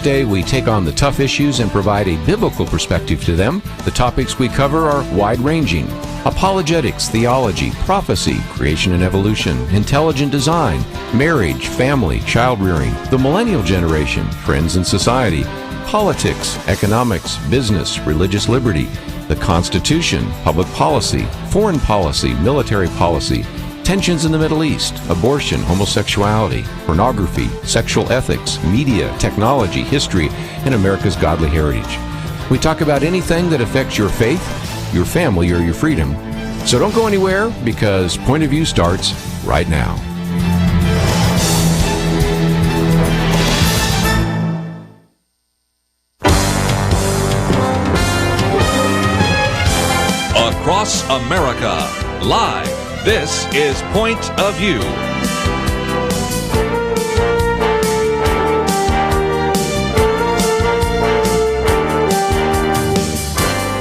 Each day we take on the tough issues and provide a biblical perspective to them. The topics we cover are wide-ranging: apologetics, theology, prophecy, creation and evolution, intelligent design, marriage, family, child-rearing, the millennial generation, friends and society, politics, economics, business, religious liberty, the Constitution, public policy, foreign policy, military policy, tensions in the Middle East, abortion, homosexuality, pornography, sexual ethics, media, technology, history, and America's godly heritage. We talk about anything that affects your faith, your family, or your freedom. So don't go anywhere, because Point of View starts right now. Across America, live, this is Point of View.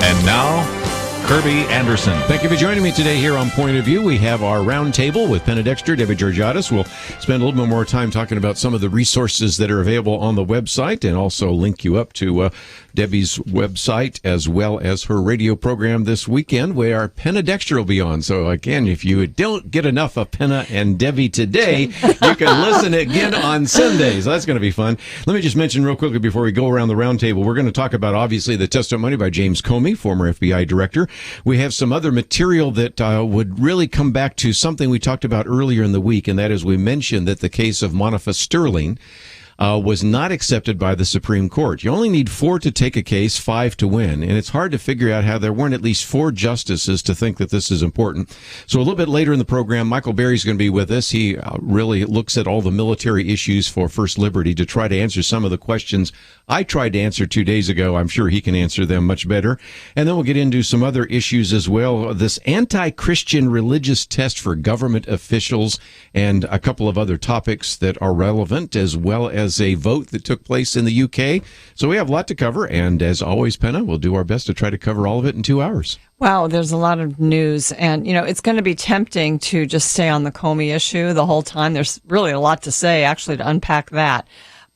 And now, Kerby Anderson. Thank you for joining me today here on Point of View. We have our round table with Penna Dexter, Georgatos. We'll spend a little bit more time talking about some of the resources that are available on the website, and also link you up to Debbie's website, as well as her radio program this weekend, where Penna Dexter will be on. So again, if you don't get enough of Penna and Debbie today, you can listen again on Sundays. So that's going to be fun. Let me just mention real quickly before we go around the round table, we're going to talk about, obviously, the testimony by James Comey, former FBI director. We have some other material that would really come back to something we talked about earlier in the week, and that is we mentioned that the case of Monica Sterling was not accepted by the Supreme Court. You only need 4 to take a case, 5 to win, and it's hard to figure out how there weren't at least 4 justices to think that this is important. So a little bit later in the program, Michael Berry's going to be with us. He really looks at all the military issues for First Liberty to try to answer some of the questions I tried to answer 2 days ago. I'm sure he can answer them much better. And then we'll get into some other issues as well. This anti-Christian religious test for government officials and a couple of other topics that are relevant, as well as a vote that took place in the UK. So we have a lot to cover. And as always, Penna, we'll do our best to try to cover all of it in 2 hours. Wow, there's a lot of news. And, it's going to be tempting to just stay on the Comey issue the whole time. There's really a lot to say, actually, to unpack that.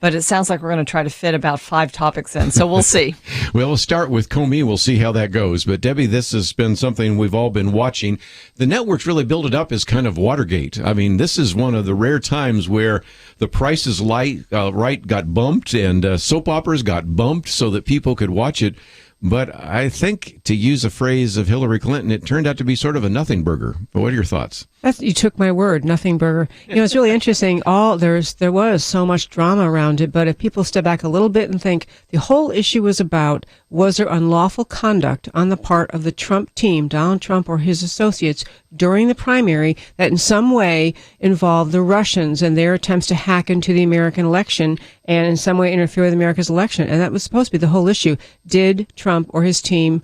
But it sounds like we're going to try to fit about 5 topics in, so we'll see. Well, we'll start with Comey. We'll see how that goes. But, Debbie, this has been something we've all been watching. The networks really build it up as kind of Watergate. I mean, this is one of the rare times where the Price is Right got bumped, and soap operas got bumped so that people could watch it. But I think, to use a phrase of Hillary Clinton, it turned out to be sort of a nothing burger. But what are your thoughts? You took my word, nothing burger. It's really interesting. There was so much drama around it, but if people step back a little bit and think, the whole issue was about, was there unlawful conduct on the part of the Trump team, Donald Trump or his associates, during the primary that in some way involved the Russians and their attempts to hack into the American election and in some way interfere with America's election? And that was supposed to be the whole issue. Did Trump or his team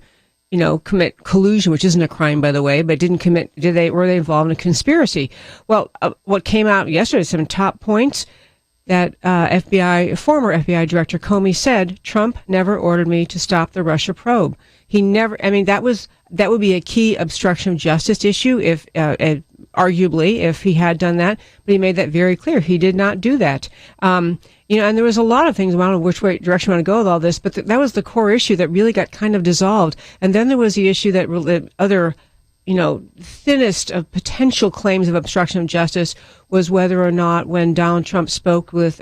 commit collusion, which isn't a crime, by the way, but were they involved in a conspiracy? Well, what came out yesterday, some top points that former FBI Director Comey said, Trump never ordered me to stop the Russia probe. He never, that would be a key obstruction of justice issue if, arguably, if he had done that, but he made that very clear. He did not do that. And there was a lot of things, I don't know which direction I want to go with all this, but that was the core issue that really got kind of dissolved. And then there was the issue that other, thinnest of potential claims of obstruction of justice was whether or not when Donald Trump spoke with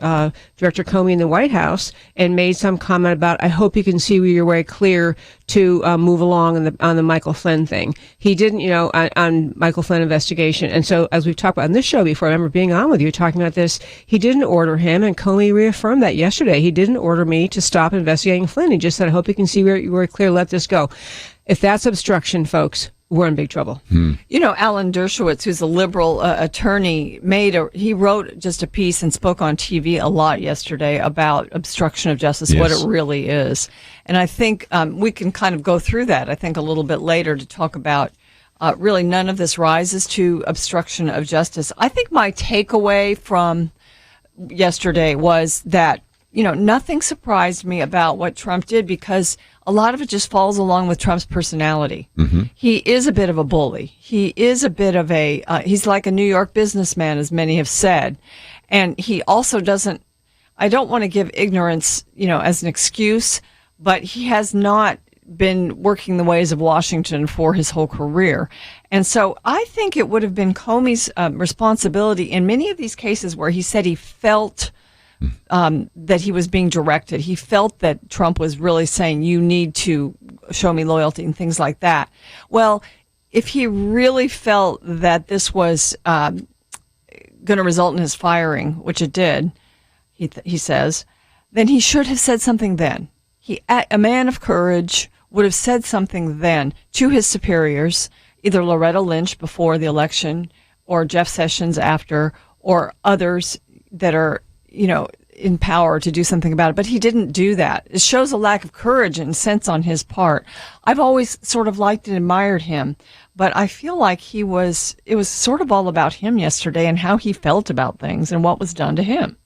Director Comey in the White House and made some comment about, I hope you can see your way clear to move along on the Michael Flynn thing. He didn't, on Michael Flynn investigation. And so, as we've talked about on this show before, I remember being on with you talking about this, he didn't order him, and Comey reaffirmed that yesterday. He didn't order me to stop investigating Flynn. He just said, I hope you can see your way clear, let this go. If that's obstruction, folks, we're in big trouble. Alan Dershowitz, who's a liberal attorney, he wrote just a piece and spoke on TV a lot yesterday about obstruction of justice, yes, what it really is. And I think we can kind of go through that, I think, a little bit later to talk about really none of this rises to obstruction of justice. I think my takeaway from yesterday was that, nothing surprised me about what Trump did, because a lot of it just falls along with Trump's personality. Mm-hmm. He is a bit of a bully. He is a bit of he's like a New York businessman, as many have said. And he also doesn't, I don't want to give ignorance, as an excuse, but he has not been working the ways of Washington for his whole career. And so I think it would have been Comey's responsibility in many of these cases where he said he felt that he was being directed. He felt that Trump was really saying, you need to show me loyalty and things like that. Well, if he really felt that this was going to result in his firing, which it did, he says, then he should have said something then. A man of courage would have said something then to his superiors, either Loretta Lynch before the election or Jeff Sessions after, or others that are, in power to do something about it. But he didn't do that. It shows a lack of courage and sense on his part. I've always sort of liked and admired him, but I feel like it was sort of all about him yesterday and how he felt about things and what was done to him.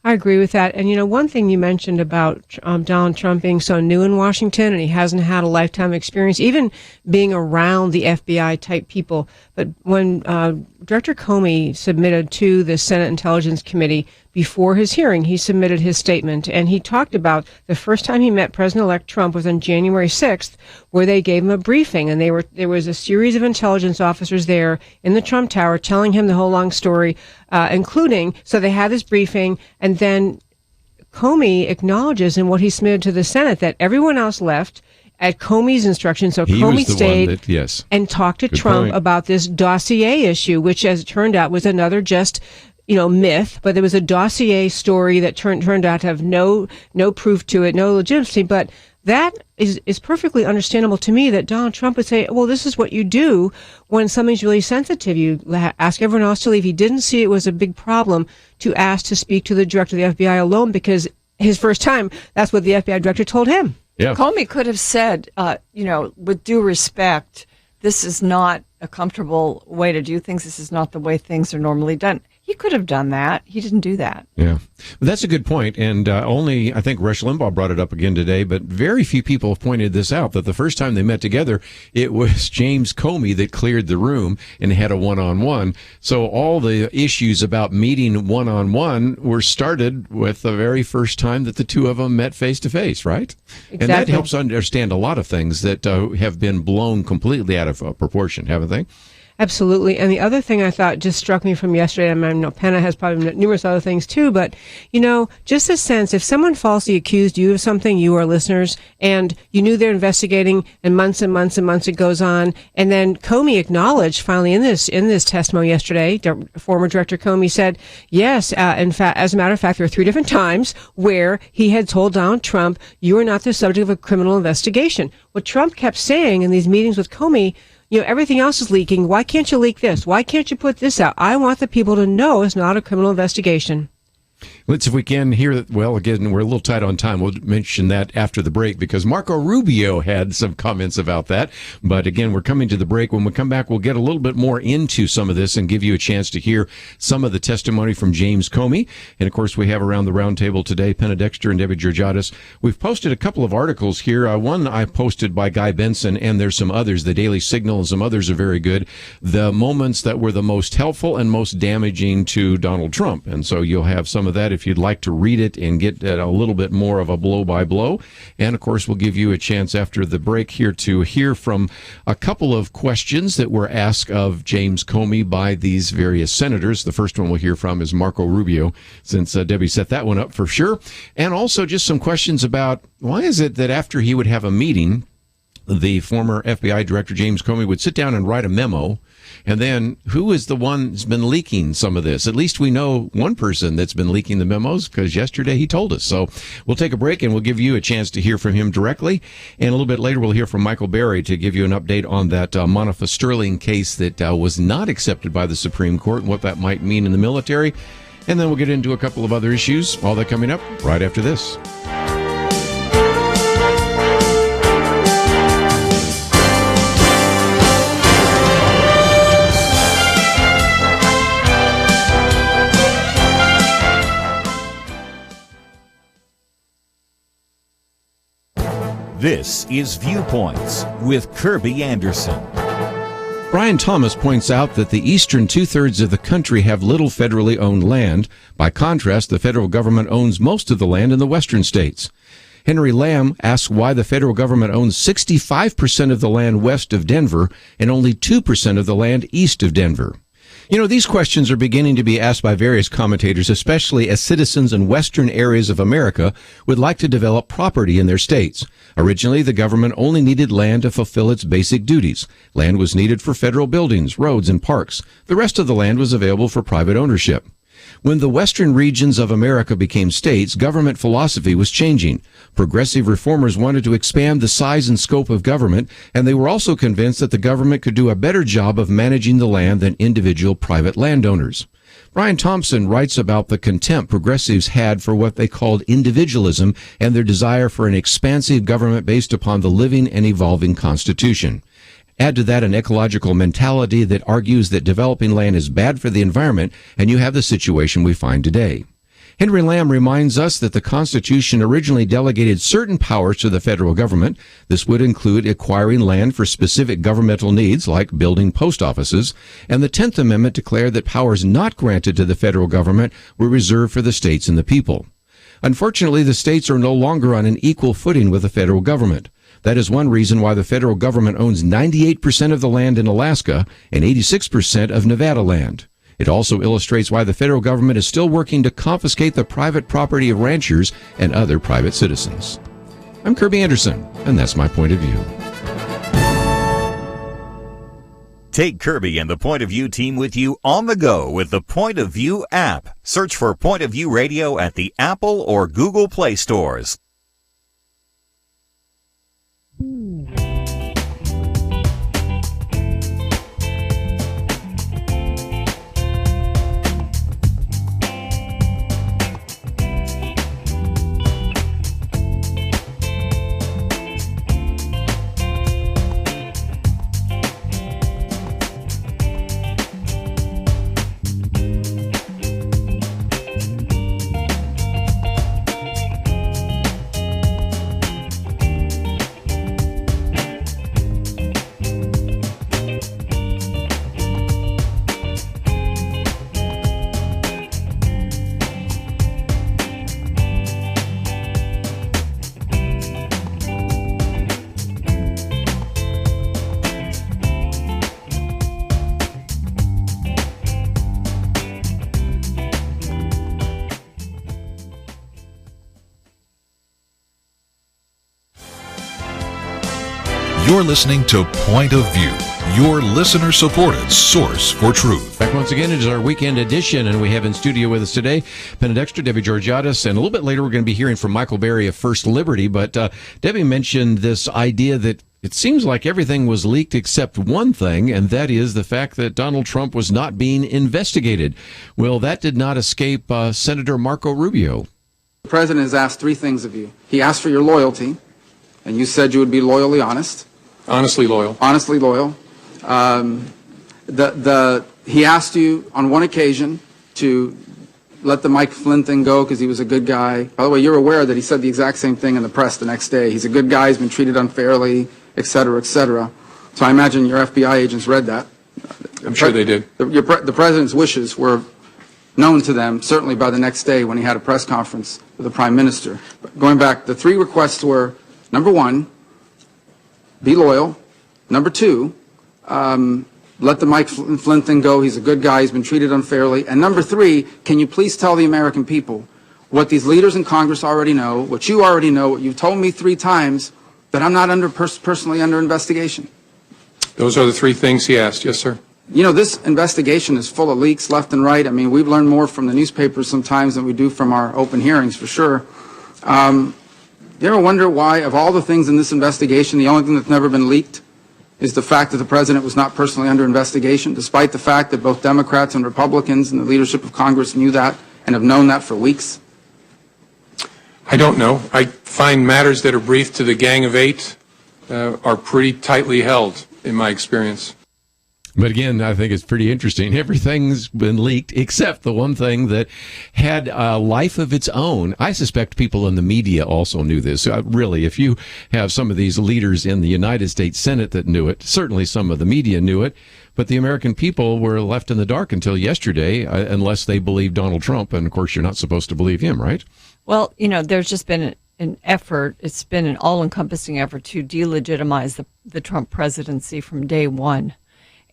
I agree with that. And, one thing you mentioned about Donald Trump being so new in Washington and he hasn't had a lifetime experience, even being around the FBI type people. But when Director Comey submitted to the Senate Intelligence Committee before his hearing, he submitted his statement, and he talked about the first time he met President-elect Trump was on January 6th, where they gave him a briefing, and there was a series of intelligence officers there in the Trump Tower telling him the whole long story, including, so they had this briefing, and then Comey acknowledges in what he submitted to the Senate that everyone else left at Comey's instruction. So Comey stayed and talked to Trump about this dossier issue, which, as it turned out, was another just myth, but there was a dossier story that turned out to have no proof to it, no legitimacy. But that is perfectly understandable to me that Donald Trump would say, well, this is what you do when something's really sensitive. You ask everyone else to leave. He didn't see it was a big problem to ask to speak to the director of the FBI alone, because his first time, that's what the FBI director told him. Yeah. Comey could have said, with due respect, this is not a comfortable way to do things. This is not the way things are normally done. He could have done that. He didn't do that. Yeah. Well, that's a good point. And I think Rush Limbaugh brought it up again today, but very few people have pointed this out, that the first time they met together, it was James Comey that cleared the room and had a one-on-one. So all the issues about meeting one-on-one were started with the very first time that the two of them met face-to-face, right? Exactly. And that helps understand a lot of things that have been blown completely out of proportion, haven't they? Absolutely. And the other thing I thought just struck me from yesterday, I know Penna has probably numerous other things too, but, just a sense, if someone falsely accused you of something, you are listeners, and you knew they're investigating, and months and months and months it goes on, and then Comey acknowledged finally in this testimony yesterday, former Director Comey said, yes, in fact, as a matter of fact, there were 3 different times where he had told Donald Trump, you are not the subject of a criminal investigation. What Trump kept saying in these meetings with Comey, everything else is leaking. Why can't you leak this? Why can't you put this out? I want the people to know it's not a criminal investigation. Let's, if we can, hear, well, again, we're a little tight on time. We'll mention that after the break because Marco Rubio had some comments about that. But again, we're coming to the break. When we come back, we'll get a little bit more into some of this and give you a chance to hear some of the testimony from James Comey. And of course, we have around the round table today, Penna Dexter and Debbie Georgatos. We've posted a couple of articles here. One I posted by Guy Benson, and there's some others. The Daily Signal and some others are very good. The moments that were the most helpful and most damaging to Donald Trump. And so you'll have some of that if you'd like to read it and get a little bit more of a blow-by-blow. And, of course, we'll give you a chance after the break here to hear from a couple of questions that were asked of James Comey by these various senators. The first one we'll hear from is Marco Rubio, since Debbie set that one up for sure. And also just some questions about why is it that after he would have a meeting, the former FBI Director James Comey would sit down and write a memo, and then who is the one that's been leaking some of this? At least we know one person that's been leaking the memos because yesterday he told us. So we'll take a break and we'll give you a chance to hear from him directly. And a little bit later we'll hear from Michael Berry to give you an update on that Monica Sterling case that was not accepted by the Supreme Court and what that might mean in the military. And then we'll get into a couple of other issues. All that coming up right after this. This is Viewpoints with Kerby Anderson. Brian Thomas points out that the eastern two-thirds of the country have little federally owned land. By contrast, the federal government owns most of the land in the western states. Henry Lamb asks why the federal government owns 65% of the land west of Denver and only 2% of the land east of Denver. You know, these questions are beginning to be asked by various commentators, especially as citizens in western areas of America would like to develop property in their states. Originally, the government only needed land to fulfill its basic duties. Land was needed for federal buildings, roads, and parks. The rest of the land was available for private ownership. When the western regions of America became states, government philosophy was changing. Progressive reformers wanted to expand the size and scope of government, and they were also convinced that the government could do a better job of managing the land than individual private landowners. Brian Thompson writes about the contempt progressives had for what they called individualism and their desire for an expansive government based upon the living and evolving Constitution. Add to that an ecological mentality that argues that developing land is bad for the environment, and you have the situation we find today. Henry Lamb reminds us that the Constitution originally delegated certain powers to the federal government. This would include acquiring land for specific governmental needs, like building post offices, and the 10th Amendment declared that powers not granted to the federal government were reserved for the states and the people. Unfortunately, the states are no longer on an equal footing with the federal government. That is one reason why the federal government owns 98% of the land in Alaska and 86% of Nevada land. It also illustrates why the federal government is still working to confiscate the private property of ranchers and other private citizens. I'm Kerby Anderson, and that's my point of view. Take Kerby and the Point of View team with you on the go with the Point of View app. Search for Point of View Radio at the Apple or Google Play stores. You're listening to Point of View, your listener-supported source for truth. Back once again, it is our weekend edition, and we have in studio with us today Penna Dexter, Debbie Georgatos, and a little bit later we're going to be hearing from Michael Berry of First Liberty. But Debbie mentioned this idea that it seems like everything was leaked except one thing, and that is the fact that Donald Trump was not being investigated. Well, that did not escape Senator Marco Rubio. The president has asked three things of you. He asked for your loyalty, and you said you would be loyally honest. Honestly loyal. Honestly loyal. He asked you on one occasion to let the Mike Flynn thing go because he was a good guy. By the way, you're aware that he said the exact same thing in the press the next day. He's a good guy, he's been treated unfairly, et cetera, et cetera. So I imagine your FBI agents read that. I'm sure they did. The president's wishes were known to them, certainly by the next day when he had a press conference with the prime minister. But going back, the three requests were, number one, be loyal. Number two, let the Mike Flynn thing go. He's a good guy. He's been treated unfairly. And number three, can you please tell the American people what these leaders in Congress already know, what you already know, what you've told me 3 times, that I'm not personally under investigation? Those are the three things he asked. Yes, sir. You know, this investigation is full of leaks left and right. I mean, we've learned more from the newspapers sometimes than we do from our open hearings, for sure. You ever wonder why, of all the things in this investigation, the only thing that's never been leaked is the fact that the president was not personally under investigation, despite the fact that both Democrats and Republicans and the leadership of Congress knew that and have known that for weeks? I don't know. I find matters that are briefed to the Gang of 8 are pretty tightly held, in my experience. But again, I think it's pretty interesting. Everything's been leaked except the one thing that had a life of its own. I suspect people in the media also knew this. Really, if you have some of these leaders in the United States Senate that knew it, certainly some of the media knew it, but the American people were left in the dark until yesterday, unless they believed Donald Trump. And of course, you're not supposed to believe him, right? Well, there's just been an effort. It's been an all-encompassing effort to delegitimize the Trump presidency from day one.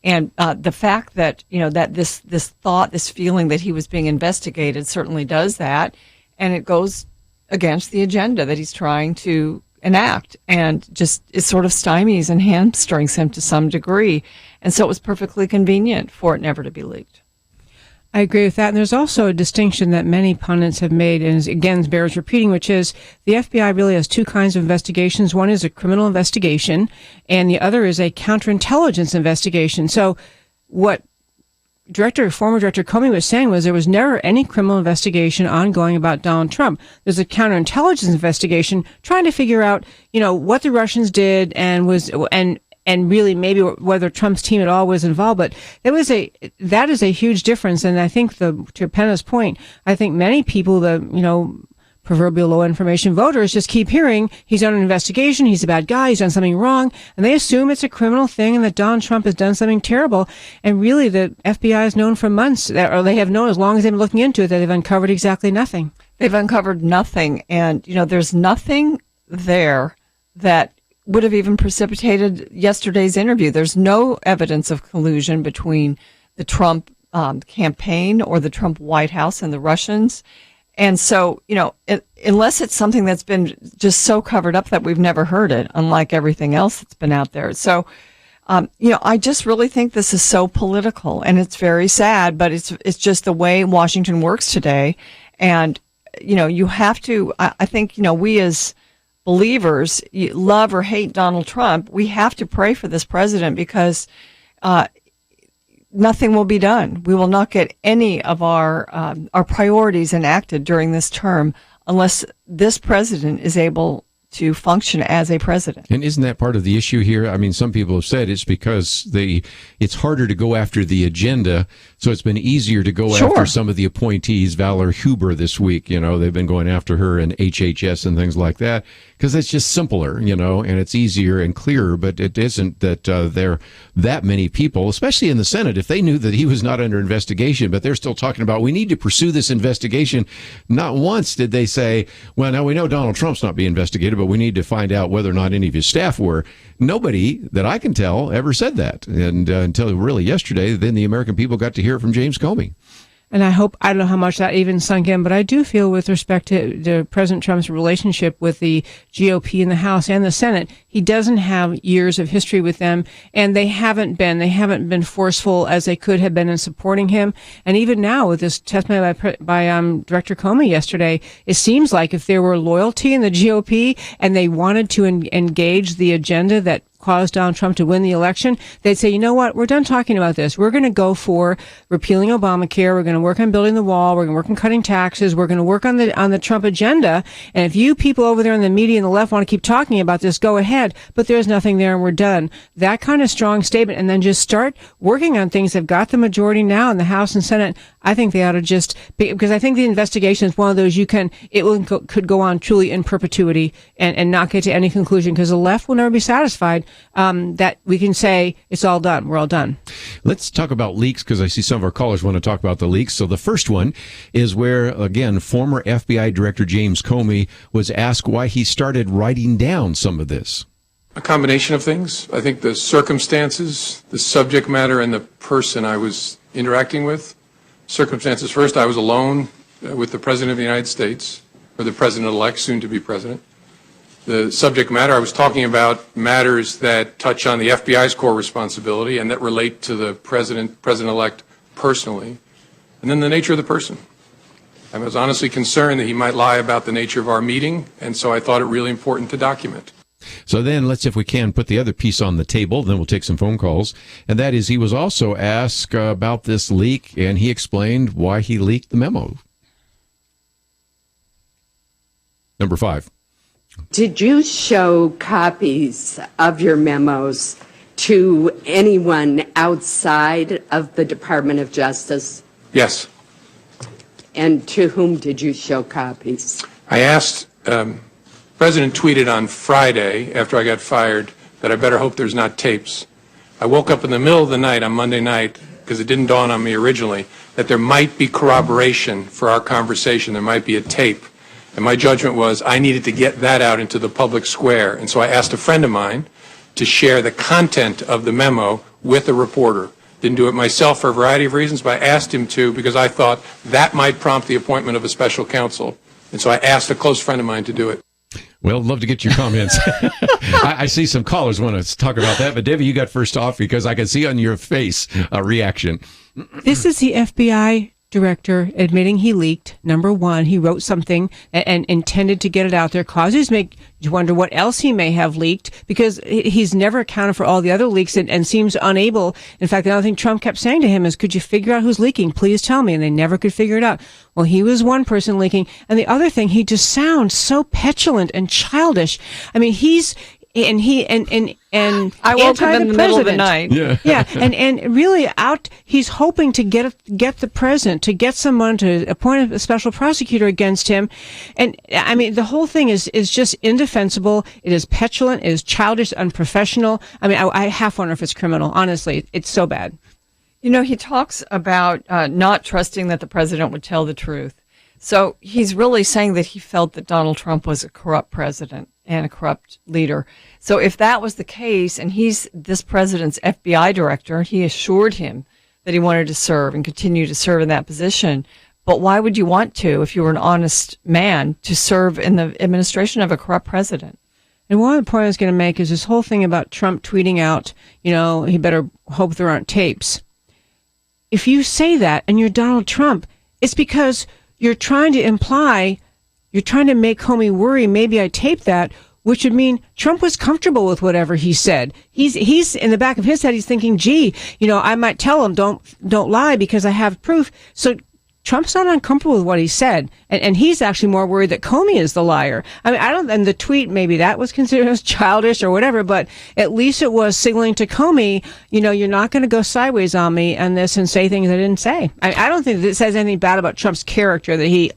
And the fact that, that this thought, this feeling that he was being investigated certainly does that. And it goes against the agenda that he's trying to enact, and just it sort of stymies and hamstrings him to some degree. And so it was perfectly convenient for it never to be leaked. I agree with that. And there's also a distinction that many pundits have made, and again bears repeating, which is the FBI really has two kinds of investigations. One is a criminal investigation, and the other is a counterintelligence investigation. So what former Director Comey was saying was there was never any criminal investigation ongoing about Donald Trump. There's a counterintelligence investigation trying to figure out, what the Russians did and really maybe whether Trump's team at all was involved. But that is a huge difference. And I think to Penna's point, I think many people, proverbial low information voters, just keep hearing he's under investigation, he's a bad guy, he's done something wrong, and they assume it's a criminal thing and that Donald Trump has done something terrible. And really the FBI has known for months, or they have known as long as they've been looking into it, that they've uncovered exactly nothing. They've uncovered nothing. And, there's nothing there that would have even precipitated yesterday's interview. There's no evidence of collusion between the Trump campaign or the Trump White House and the Russians. And so, unless it's something that's been just so covered up that we've never heard it, unlike everything else that's been out there. So, I just really think this is so political, and it's very sad, but it's just the way Washington works today. And, you have to, I think, we as believers, love or hate Donald Trump, we have to pray for this president, because nothing will be done. We will not get any of our priorities enacted during this term unless this president is able to function as a president. And isn't that part of the issue here? I mean, some people have said it's because it's harder to go after the agenda, so it's been easier to go after some of the appointees. Valor Huber this week, they've been going after her and HHS and things like that, because it's just simpler, and it's easier and clearer. But it isn't that there are that many people, especially in the Senate, if they knew that he was not under investigation, but they're still talking about, we need to pursue this investigation. Not once did they say, well, now we know Donald Trump's not being investigated, but we need to find out whether or not any of his staff were. Nobody that I can tell ever said that. And until really yesterday, then the American people got to hear it from James Comey. And I don't know how much that even sunk in, but I do feel with respect to President Trump's relationship with the GOP in the House and the Senate, he doesn't have years of history with them, and they haven't been forceful as they could have been in supporting him. And even now with this testimony by Director Comey yesterday, it seems like if there were loyalty in the GOP and they wanted to engage the agenda that caused Donald Trump to win the election, they'd say, you know what, we're done talking about this. We're going to go for repealing Obamacare. We're going to work on building the wall. We're going to work on cutting taxes. We're going to work on the Trump agenda. And if you people over there in the media and the left want to keep talking about this, go ahead. But there's nothing there and we're done. That kind of strong statement, and then just start working on things that got the majority now in the House and Senate. I think they ought to just be, because I think the investigation is one of those could go on truly in perpetuity and not get to any conclusion, because the left will never be satisfied that we can say it's all done. We're all done. Let's talk about leaks, because I see some of our callers want to talk about the leaks. So the first one is where, again, former FBI Director James Comey was asked why he started writing down some of this. A combination of things. I think the circumstances, the subject matter, and the person I was interacting with. Circumstances first, I was alone with the President of the United States, or the President-elect, soon to be President. The subject matter, I was talking about matters that touch on the FBI's core responsibility and that relate to the President-elect personally. And then the nature of the person. I was honestly concerned that he might lie about the nature of our meeting, and so I thought it really important to document. So then let's, if we can, put the other piece on the table, then we'll take some phone calls. And that is, he was also asked about this leak, and he explained why he leaked the memo. Number 5. Did you show copies of your memos to anyone outside of the Department of Justice? Yes. And to whom did you show copies? I asked, President tweeted on Friday after I got fired that I better hope there's not tapes. I woke up in the middle of the night on Monday night, because it didn't dawn on me originally, that there might be corroboration for our conversation. There might be a tape. And my judgment was I needed to get that out into the public square. And so I asked a friend of mine to share the content of the memo with a reporter. Didn't do it myself for a variety of reasons, but I asked him to because I thought that might prompt the appointment of a special counsel. And so I asked a close friend of mine to do it. Well, I'd love to get your comments. I see some callers want to talk about that, but Debbie, you got first off because I can see on your face a reaction. This is the FBI director admitting he leaked. Number one, he wrote something and intended to get it out there. Causes make you wonder what else he may have leaked, because he's never accounted for all the other leaks and seems unable. In fact, the other thing Trump kept saying to him is, could you figure out who's leaking? Please tell me. And they never could figure it out. Well, he was one person leaking. And the other thing, he just sounds so petulant and childish. I mean, I woke up in the middle of the night. Yeah, and really he's hoping to get the president, to get someone to appoint a special prosecutor against him. And I mean, the whole thing is just indefensible. It is petulant, it is childish, unprofessional. I mean, I half wonder if it's criminal. Honestly, it's so bad. You know, he talks about not trusting that the president would tell the truth. So he's really saying that he felt that Donald Trump was a corrupt president and a corrupt leader. So if that was the case, and he's this president's FBI director, he assured him that he wanted to serve and continue to serve in that position. But why would you want to, if you were an honest man, to serve in the administration of a corrupt president? And one of the points I was going to make is this whole thing about Trump tweeting out, you know, he better hope there aren't tapes. If you say that and you're Donald Trump, it's because you're trying to imply, you're trying to make Comey worry, maybe I taped that, which would mean Trump was comfortable with whatever he said. He's in the back of his head, he's thinking, gee, you know, I might tell him, don't lie because I have proof. So Trump's not uncomfortable with what he said. And he's actually more worried that Comey is the liar. I mean, and the tweet, maybe that was considered as childish or whatever, but at least it was signaling to Comey, you know, you're not going to go sideways on me on this and say things I didn't say. I don't think that it says anything bad about Trump's character, that he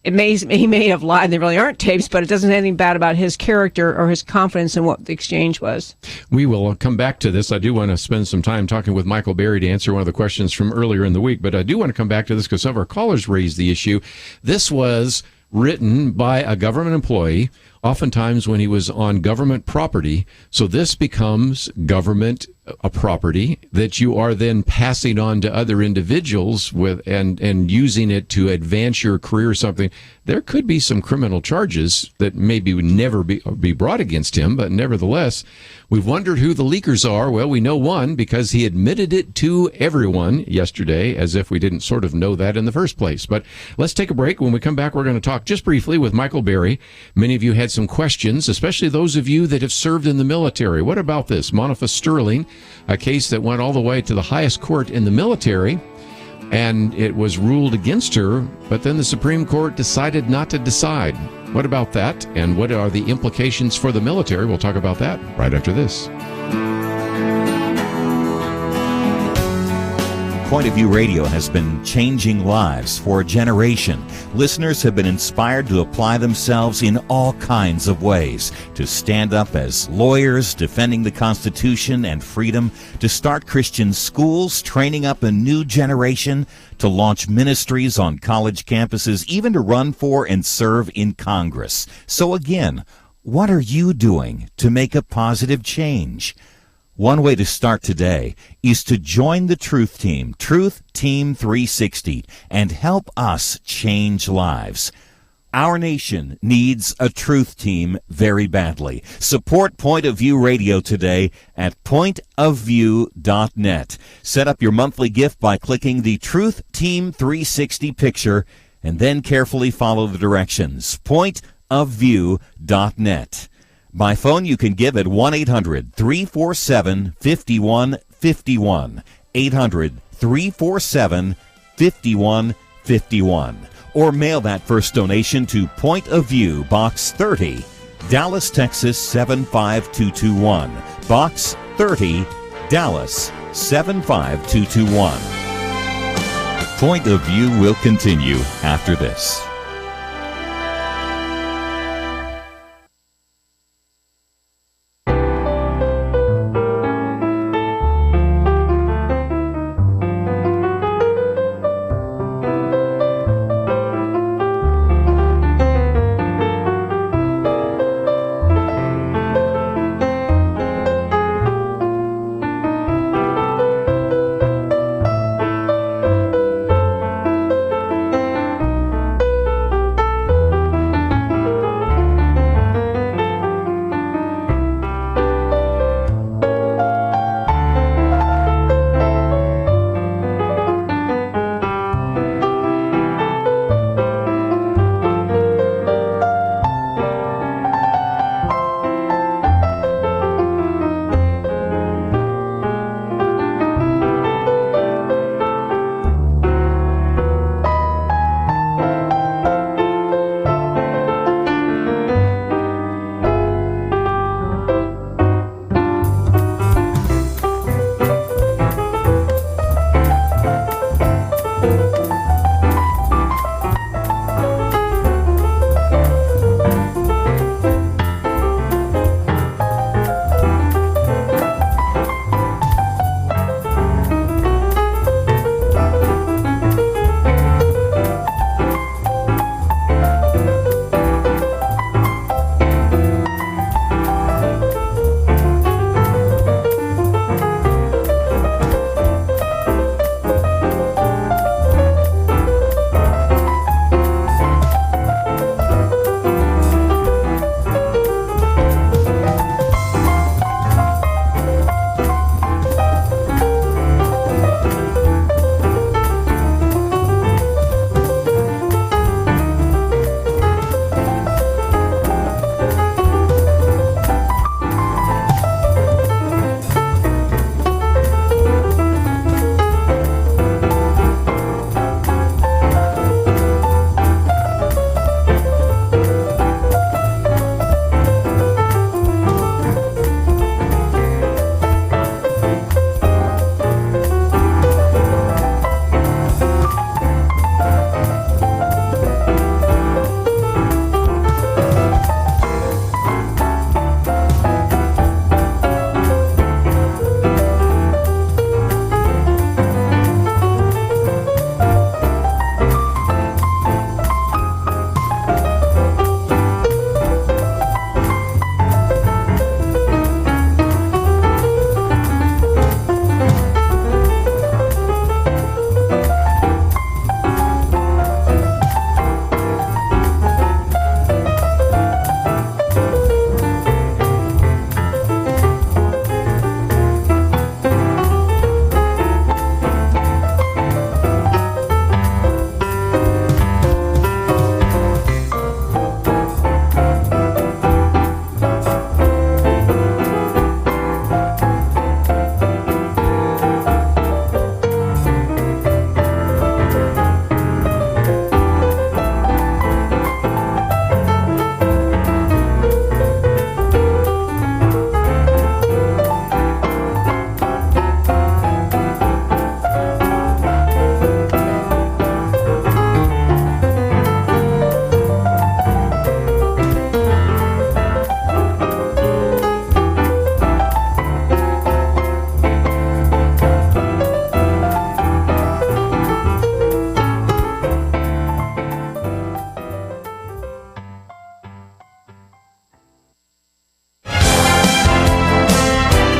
may have lied. There really aren't tapes, but it doesn't say anything bad about his character or his confidence in what the exchange was. We will come back to this. I do want to spend some time talking with Michael Berry to answer one of the questions from earlier in the week, but I do want to come back to this because some of our callers raised the issue. This was written by a government employee, oftentimes when he was on government property. So this becomes government property that you are then passing on to other individuals with and using it to advance your career or something. There could be some criminal charges that maybe would never be brought against him, but nevertheless, we've wondered who the leakers are. Well, we know one because he admitted it to everyone yesterday, as if we didn't sort of know that in the first place. But let's take a break. When we come back, we're going to talk just briefly with Michael Berry. Many of you had some questions, especially those of you that have served in the military. What about this? Monica Sterling, a case that went all the way to the highest court in the military, and it was ruled against her, but then the Supreme Court decided not to decide. What about that, and what are the implications for the military? We'll talk about that right after this. Point of View Radio has been changing lives for a generation. Listeners have been inspired to apply themselves in all kinds of ways, to stand up as lawyers defending the Constitution and freedom, to start Christian schools, training up a new generation, to launch ministries on college campuses, even to run for and serve in Congress. So again, what are you doing to make a positive change? One way to start today is to join the Truth Team, Truth Team 360, and help us change lives. Our nation needs a Truth Team very badly. Support Point of View Radio today at pointofview.net. Set up your monthly gift by clicking the Truth Team 360 picture and then carefully follow the directions. pointofview.net. By phone, you can give at 1-800-347-5151, 800-347-5151, or mail that first donation to Point of View, Box 30, Dallas, Texas 75221, Box 30, Dallas 75221. Point of View will continue after this.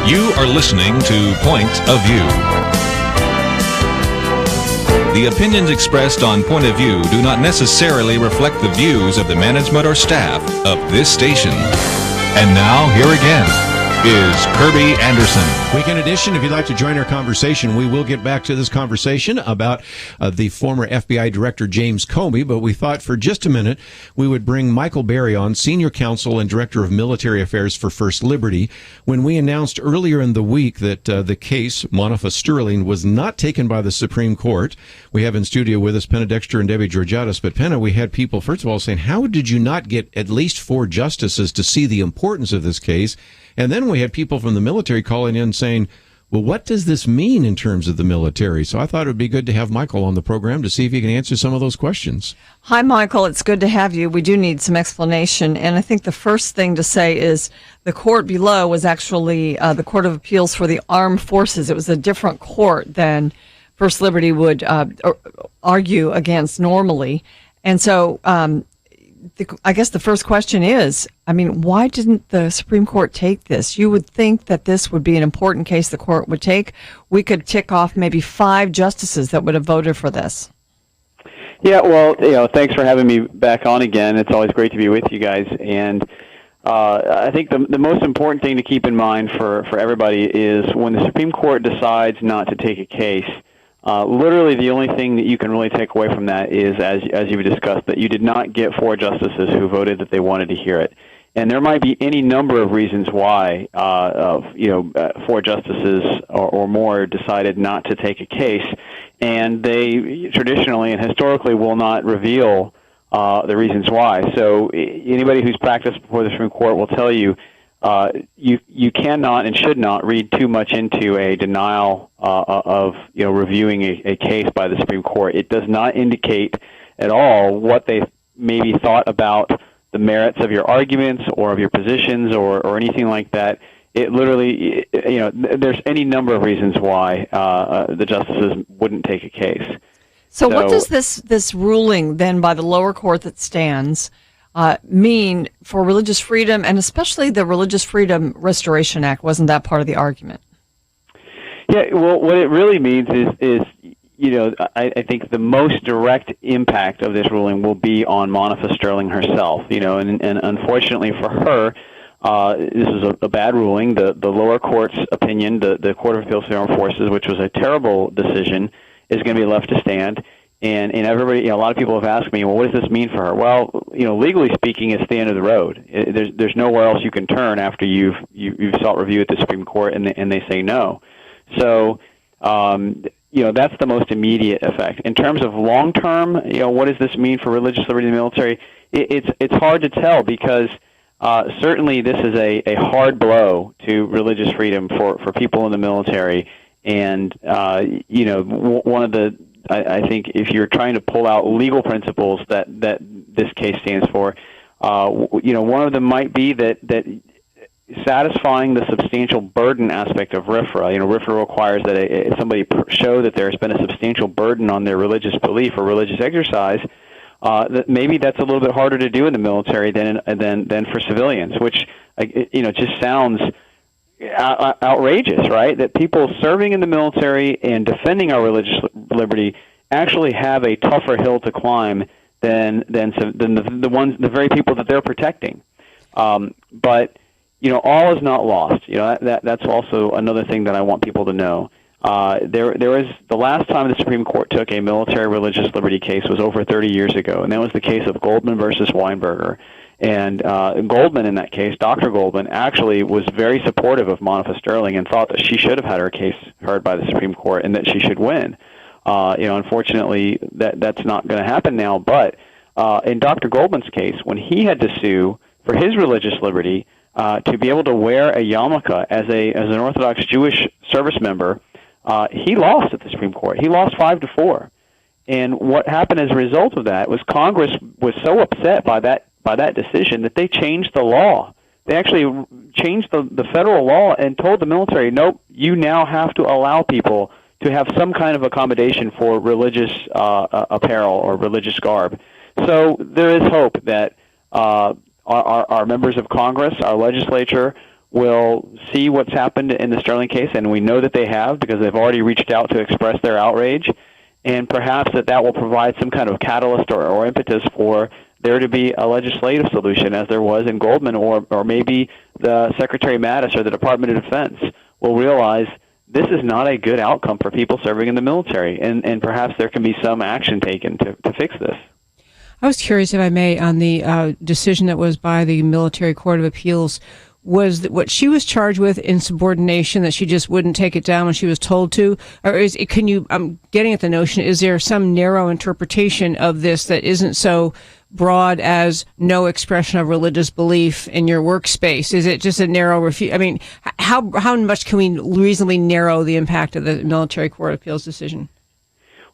You are listening to Point of View. The opinions expressed on Point of View do not necessarily reflect the views of the management or staff of this station. And now, here again is Kerby Anderson. Weekend edition. If you'd like to join our conversation, we will get back to this conversation about the former FBI Director James Comey, but we thought for just a minute we would bring Michael Berry on, Senior Counsel and Director of Military Affairs for First Liberty. When we announced earlier in the week that the case, Monifa Sterling, was not taken by the Supreme Court, we have in studio with us Penna Dexter and Debbie Georgatos. But Penna, we had people, first of all, saying, how did you not get at least 4 justices to see the importance of this case? And then then we had people from the military calling in saying, well, what does this mean in terms of the military? So I thought it would be good to have Michael on the program to see if he can answer some of those questions. Hi, Michael. It's good to have you. We do need some explanation. And I think the first thing to say is the court below was actually the Court of Appeals for the Armed Forces. It was a different court than First Liberty would argue against normally. And so I guess the first question is, why didn't the Supreme Court take this? You would think that this would be an important case the court would take. We could tick off maybe 5 justices that would have voted for this. Yeah, well, thanks for having me back on again. It's always great to be with you guys. And I think the most important thing to keep in mind for everybody is when the Supreme Court decides not to take a case, literally the only thing that you can really take away from that is, as you discussed, that you did not get 4 justices who voted that they wanted to hear it. And there might be any number of reasons why 4 justices or more decided not to take a case, and they traditionally and historically will not reveal the reasons why. So anybody who's practiced before the Supreme Court will tell you you cannot and should not read too much into a denial of reviewing a case by the Supreme Court. It does not indicate at all what they maybe thought about the merits of your arguments or of your positions or anything like that. It literally, there's any number of reasons why the justices wouldn't take a case. So what does this ruling then by the lower court that stands mean for religious freedom, and especially the Religious Freedom Restoration Act? Wasn't that part of the argument? Yeah, well, what it really means is I think the most direct impact of this ruling will be on Monica Sterling herself, and unfortunately for her, this is a bad ruling. The lower court's opinion, the Court of Appeals for the Armed Forces, which was a terrible decision, is going to be left to stand. And everybody, a lot of people have asked me, well, what does this mean for her? Well, legally speaking, it's the end of the road. There's nowhere else you can turn after you've sought review at the Supreme Court and they say no. So, that's the most immediate effect. In terms of long term, what does this mean for religious liberty in the military? It's hard to tell because certainly this is a hard blow to religious freedom for people in the military. And one of the I think if you're trying to pull out legal principles that this case stands for, one of them might be that satisfying the substantial burden aspect of RFRA. RFRA requires that somebody show that there's been a substantial burden on their religious belief or religious exercise. That maybe that's a little bit harder to do in the military than for civilians, which just sounds outrageous, right? That people serving in the military and defending our religious liberty actually have a tougher hill to climb than the very people that they're protecting. But all is not lost. That's also another thing that I want people to know. There was the last time the Supreme Court took a military religious liberty case was over 30 years ago, and that was the case of Goldman versus Weinberger. And Goldman, in that case, Dr. Goldman, actually was very supportive of Monica Sterling and thought that she should have had her case heard by the Supreme Court and that she should win. Unfortunately, that's not going to happen now. But in Dr. Goldman's case, when he had to sue for his religious liberty to be able to wear a yarmulke as an Orthodox Jewish service member, he lost at the Supreme Court. He lost 5-4. And what happened as a result of that was Congress was so upset by that decision that they changed the law. They actually changed the federal law and told the military, nope, you now have to allow people to have some kind of accommodation for religious apparel or religious garb. So there is hope that our members of Congress, our legislature, will see what's happened in the Sterling case, and we know that they have because they've already reached out to express their outrage, and perhaps that will provide some kind of catalyst or impetus for there to be a legislative solution, as there was in Goldman, or maybe the Secretary Mattis or the Department of Defense will realize this is not a good outcome for people serving in the military, and perhaps there can be some action taken to fix this. I was curious, if I may, on the decision that was by the Military Court of Appeals. Was that what she was charged with, insubordination, that she just wouldn't take it down when she was told to? Or I'm getting at the notion, is there some narrow interpretation of this that isn't so broad as no expression of religious belief in your workspace? Is it just a narrow I mean, how much can we reasonably narrow the impact of the military court appeals decision?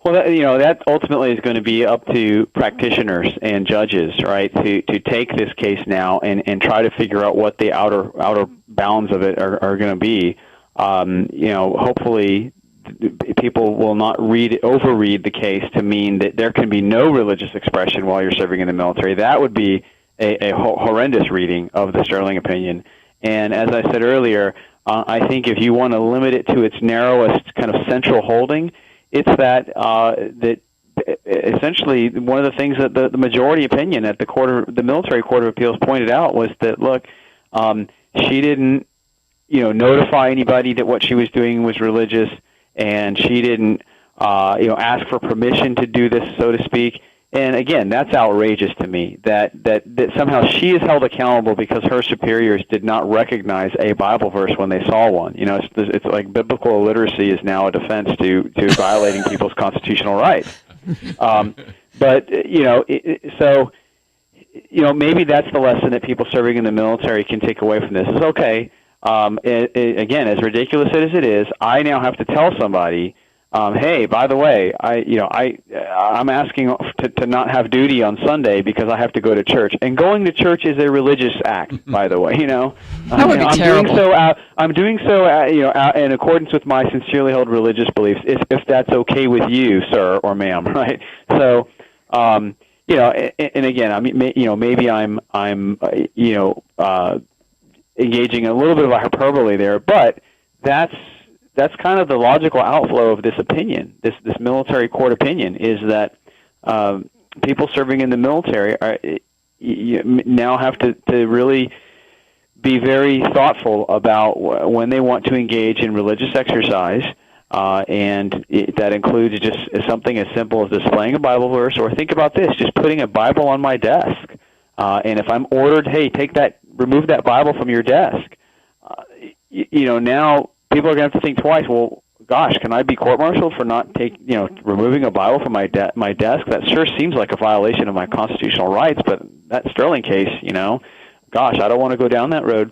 Well, that ultimately is going to be up to practitioners and judges, right, to take this case now and try to figure out what the outer bounds of it are going to be. Hopefully people will not overread the case to mean that there can be no religious expression while you're serving in the military. That would be a horrendous reading of the Sterling opinion. And as I said earlier, I think if you want to limit it to its narrowest kind of central holding, it's that essentially one of the things that the majority opinion at the military court of appeals pointed out was that, look, she didn't notify anybody that what she was doing was religious, and she didn't ask for permission to do this, so to speak. And again, that's outrageous to me, that somehow she is held accountable because her superiors did not recognize a Bible verse when they saw one. It's like biblical illiteracy is now a defense to violating people's constitutional rights. But maybe that's the lesson that people serving in the military can take away from this. Is okay. Again, as ridiculous as it is, I now have to tell somebody, hey, by the way, I'm asking to not have duty on Sunday because I have to go to church. And going to church is a religious act, by the way. That would be terrible. I'm doing so in accordance with my sincerely held religious beliefs. If that's okay with you, sir or ma'am, right? So, and again, I mean, maybe I'm engaging a little bit of a hyperbole there, but that's kind of the logical outflow of this opinion, this military court opinion, is that people serving in the military now have to really be very thoughtful about when they want to engage in religious exercise, and that includes just something as simple as displaying a Bible verse, or think about this, just putting a Bible on my desk. And if I'm ordered, hey, remove that Bible from your desk, now people are going to have to think twice. Well, gosh, can I be court-martialed for not removing a Bible from my desk? That sure seems like a violation of my constitutional rights. But that Sterling case, gosh, I don't want to go down that road.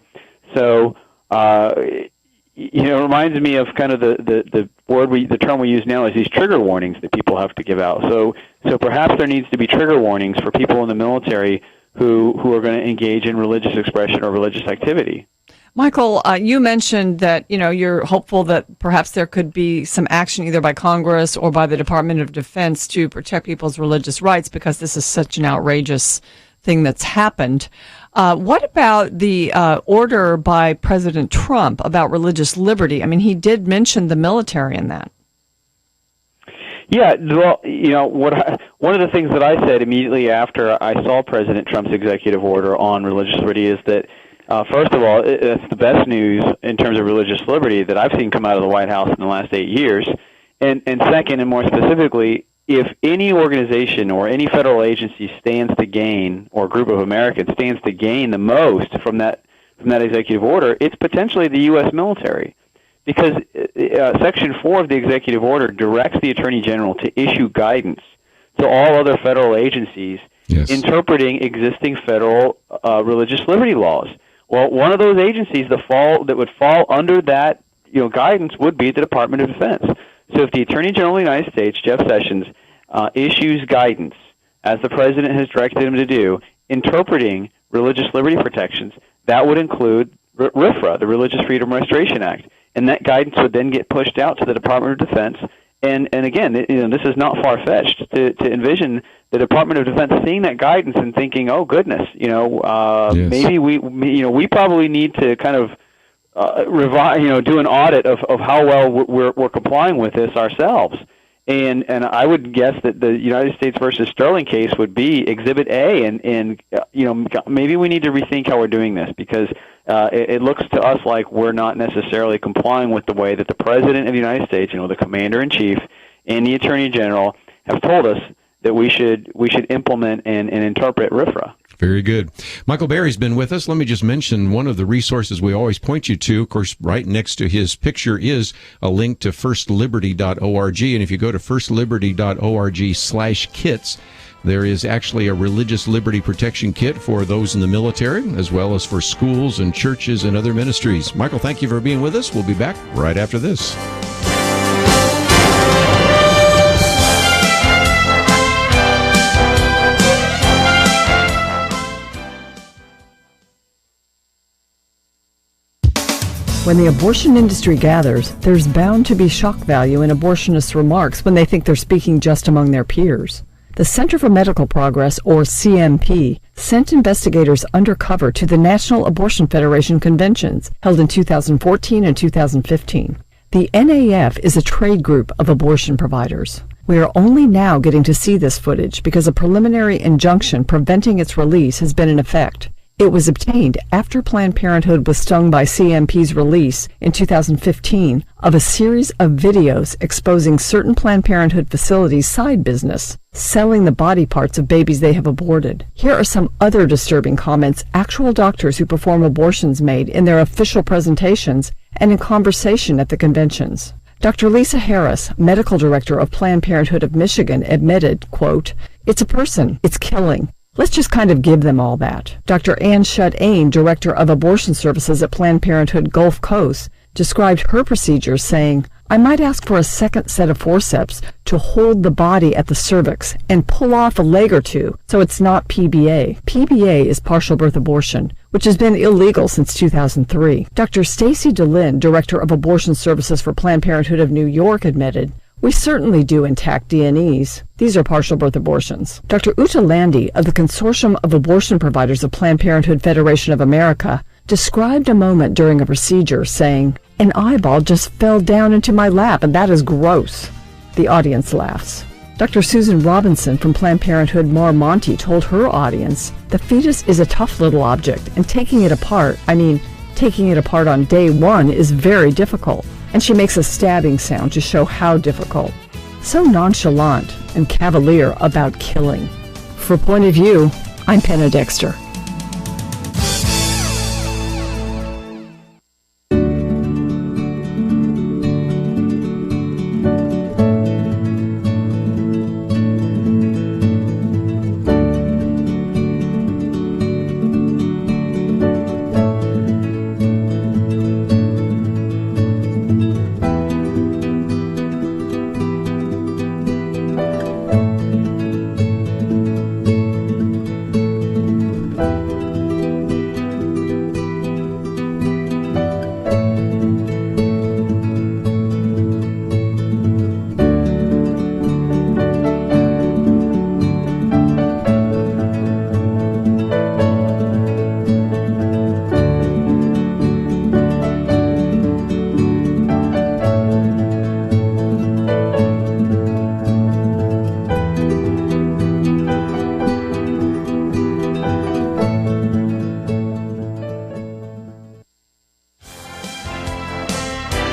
So, it reminds me of kind of the term we use now is these trigger warnings that people have to give out. So perhaps there needs to be trigger warnings for people in the military who are going to engage in religious expression or religious activity. Michael, you mentioned that, you're hopeful that perhaps there could be some action either by Congress or by the Department of Defense to protect people's religious rights because this is such an outrageous thing that's happened. What about the order by President Trump about religious liberty? I mean, he did mention the military in that. Yeah, well, one of the things that I said immediately after I saw President Trump's executive order on religious liberty is that, first of all, it's the best news in terms of religious liberty that I've seen come out of the White House in the last 8 years. And second, and more specifically, if any organization or any federal agency stands to gain, or group of Americans stands to gain the most from that executive order, it's potentially the U.S. military. Because Section 4 of the executive order directs the Attorney General to issue guidance to all other federal agencies interpreting existing federal religious liberty laws. Well, one of those agencies that would fall under that guidance would be the Department of Defense. So if the Attorney General of the United States, Jeff Sessions, issues guidance, as the President has directed him to do, interpreting religious liberty protections, that would include RFRA, the Religious Freedom Restoration Act. And that guidance would then get pushed out to the Department of Defense. And again, this is not far-fetched to envision the Department of Defense seeing that guidance and thinking, "Oh goodness, maybe we probably need to kind of do an audit of how well we're complying with this ourselves." And I would guess that the United States versus Sterling case would be Exhibit A, and maybe we need to rethink how we're doing this because it looks to us like we're not necessarily complying with the way that the President of the United States, the Commander-in-Chief, and the Attorney General have told us that we should implement and interpret RFRA. Very good. Michael Berry's been with us. Let me just mention one of the resources we always point you to. Of course, right next to his picture is a link to firstliberty.org. And if you go to firstliberty.org/kits, There is actually a religious liberty protection kit for those in the military, as well as for schools and churches and other ministries. Michael, thank you for being with us. We'll be back right after this. When the abortion industry gathers, there's bound to be shock value in abortionists' remarks when they think they're speaking just among their peers. The Center for Medical Progress, or CMP, sent investigators undercover to the National Abortion Federation conventions held in 2014 and 2015. The NAF is a trade group of abortion providers. We are only now getting to see this footage because a preliminary injunction preventing its release has been in effect. It was obtained after Planned Parenthood was stung by CMP's release in 2015 of a series of videos exposing certain Planned Parenthood facilities' side business, selling the body parts of babies they have aborted. Here are some other disturbing comments actual doctors who perform abortions made in their official presentations and in conversation at the conventions. Dr. Lisa Harris, medical director of Planned Parenthood of Michigan, admitted, quote, "It's a person. It's killing. Let's just kind of give them all that." Dr. Ann Shutt-Ain, director of abortion services at Planned Parenthood Gulf Coast, described her procedures saying, "I might ask for a second set of forceps to hold the body at the cervix and pull off a leg or two so it's not PBA. PBA is partial birth abortion, which has been illegal since 2003. Dr. Stacy DeLynn, director of abortion services for Planned Parenthood of New York, admitted, "We certainly do intact DNEs. These are partial birth abortions." Dr. Uta Landy of the Consortium of Abortion Providers of Planned Parenthood Federation of America described a moment during a procedure saying, "An eyeball just fell down into my lap and that is gross." The audience laughs. Dr. Susan Robinson from Planned Parenthood Mar Monte told her audience, "The fetus is a tough little object and taking it apart on day one is very difficult." And she makes a stabbing sound to show how difficult. So nonchalant and cavalier about killing. For Point of View, I'm Penna Dexter.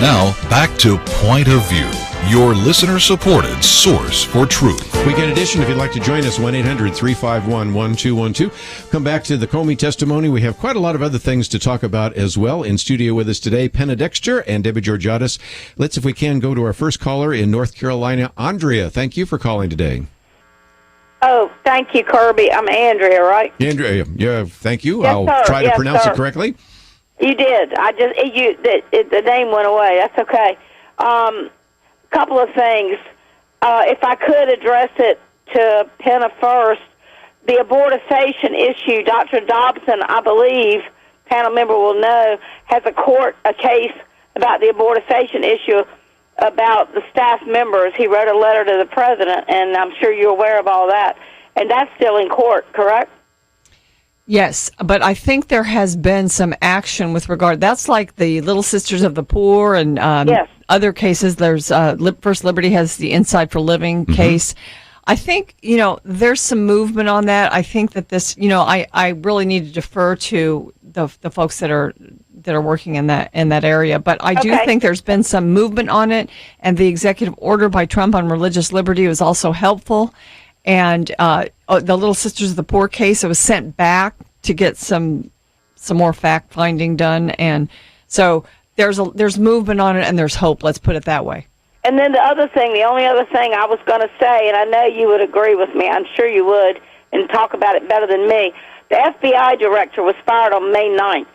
Now, back to Point of View, your listener-supported source for truth. Weekend edition, if you'd like to join us, 1-800-351-1212. Come back to the Comey testimony. We have quite a lot of other things to talk about as well. In studio with us today, Penna Dexter and Debbie Georgatos. Let's, if we can, go to our first caller in North Carolina. Andrea, thank you for calling today. Oh, thank you, Kerby. I'm Andrea, right? Andrea, yeah, thank you. Yes, I'll sir. try to pronounce sir. it correctly. You did. The name went away. That's okay. Couple of things. If I could address it to Penna first, the abortifacient issue, Dr. Dobson, I believe, panel member will know, has a case about the abortifacient issue about the staff members. He wrote a letter to the president, and I'm sure you're aware of all that. And that's still in court, correct? Yes, but I think there has been some action with regard. That's like the Little Sisters of the Poor and yes. Other cases. There's First Liberty has the Inside for Living case. I think, there's some movement on that. I think that this, I really need to defer to the folks that are working in that area. But I do think there's been some movement on it, and the executive order by Trump on religious liberty was also helpful. And the Little Sisters of the Poor case, it was sent back to get some more fact finding done, and so there's movement on it, and there's hope. Let's put it that way. And then the only other thing I was going to say, and I know you would agree with me, I'm sure you would, and talk about it better than me. The FBI director was fired on May 9th.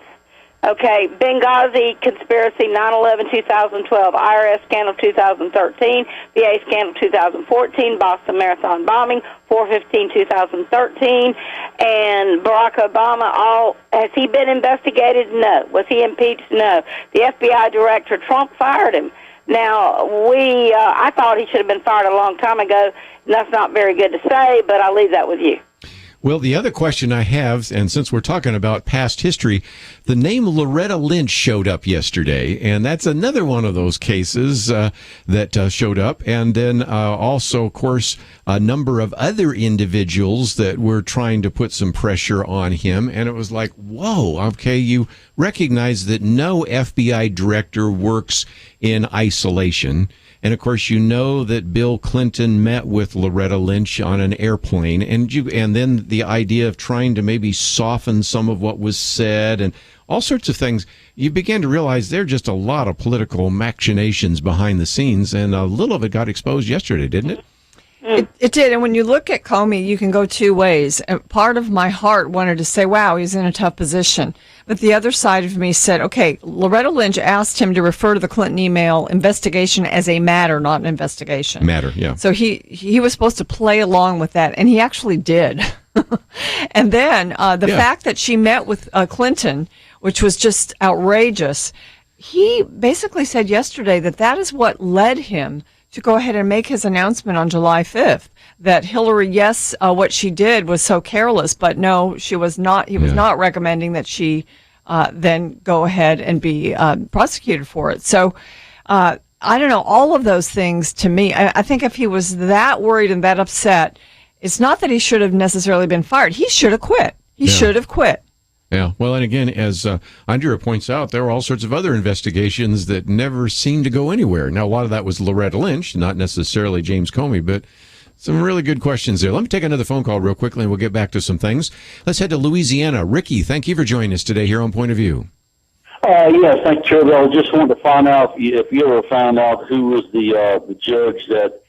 Okay, Benghazi conspiracy, 9/11, 2012, IRS scandal 2013, VA scandal 2014, Boston Marathon bombing, 4/15/2013, and Barack Obama. Has he been investigated? No. Was he impeached? No. The FBI director, Trump fired him. Now, I thought he should have been fired a long time ago, and that's not very good to say, but I'll leave that with you. Well, the other question I have, and since we're talking about past history, the name Loretta Lynch showed up yesterday, and that's another one of those cases that showed up. And then also, of course, a number of other individuals that were trying to put some pressure on him. And it was like, whoa, okay, you recognize that no FBI director works in isolation. And of course, you know that Bill Clinton met with Loretta Lynch on an airplane, and then the idea of trying to maybe soften some of what was said and all sorts of things. You began to realize there are just a lot of political machinations behind the scenes, and a little of it got exposed yesterday, didn't it? It did. And when you look at Comey, you can go two ways. And part of my heart wanted to say, wow, he's in a tough position. But the other side of me said, okay, Loretta Lynch asked him to refer to the Clinton email investigation as a matter, not an investigation. Matter, yeah. So he was supposed to play along with that, and he actually did. And then the fact that she met with Clinton, which was just outrageous, he basically said yesterday that is what led him to go ahead and make his announcement on July 5th that Hillary, yes, what she did was so careless, but no, she was not. He was not recommending that she then go ahead and be prosecuted for it. So I don't know. All of those things to me, I think if he was that worried and that upset, it's not that he should have necessarily been fired. He should have quit. He should have quit. Yeah. Well, and again, as Andrea points out, there were all sorts of other investigations that never seemed to go anywhere. Now, a lot of that was Loretta Lynch, not necessarily James Comey, but some really good questions there. Let me take another phone call real quickly, and we'll get back to some things. Let's head to Louisiana. Ricky, thank you for joining us today here on Point of View. Yes, thank you, Kerby. I just wanted to find out if you ever found out who was the judge that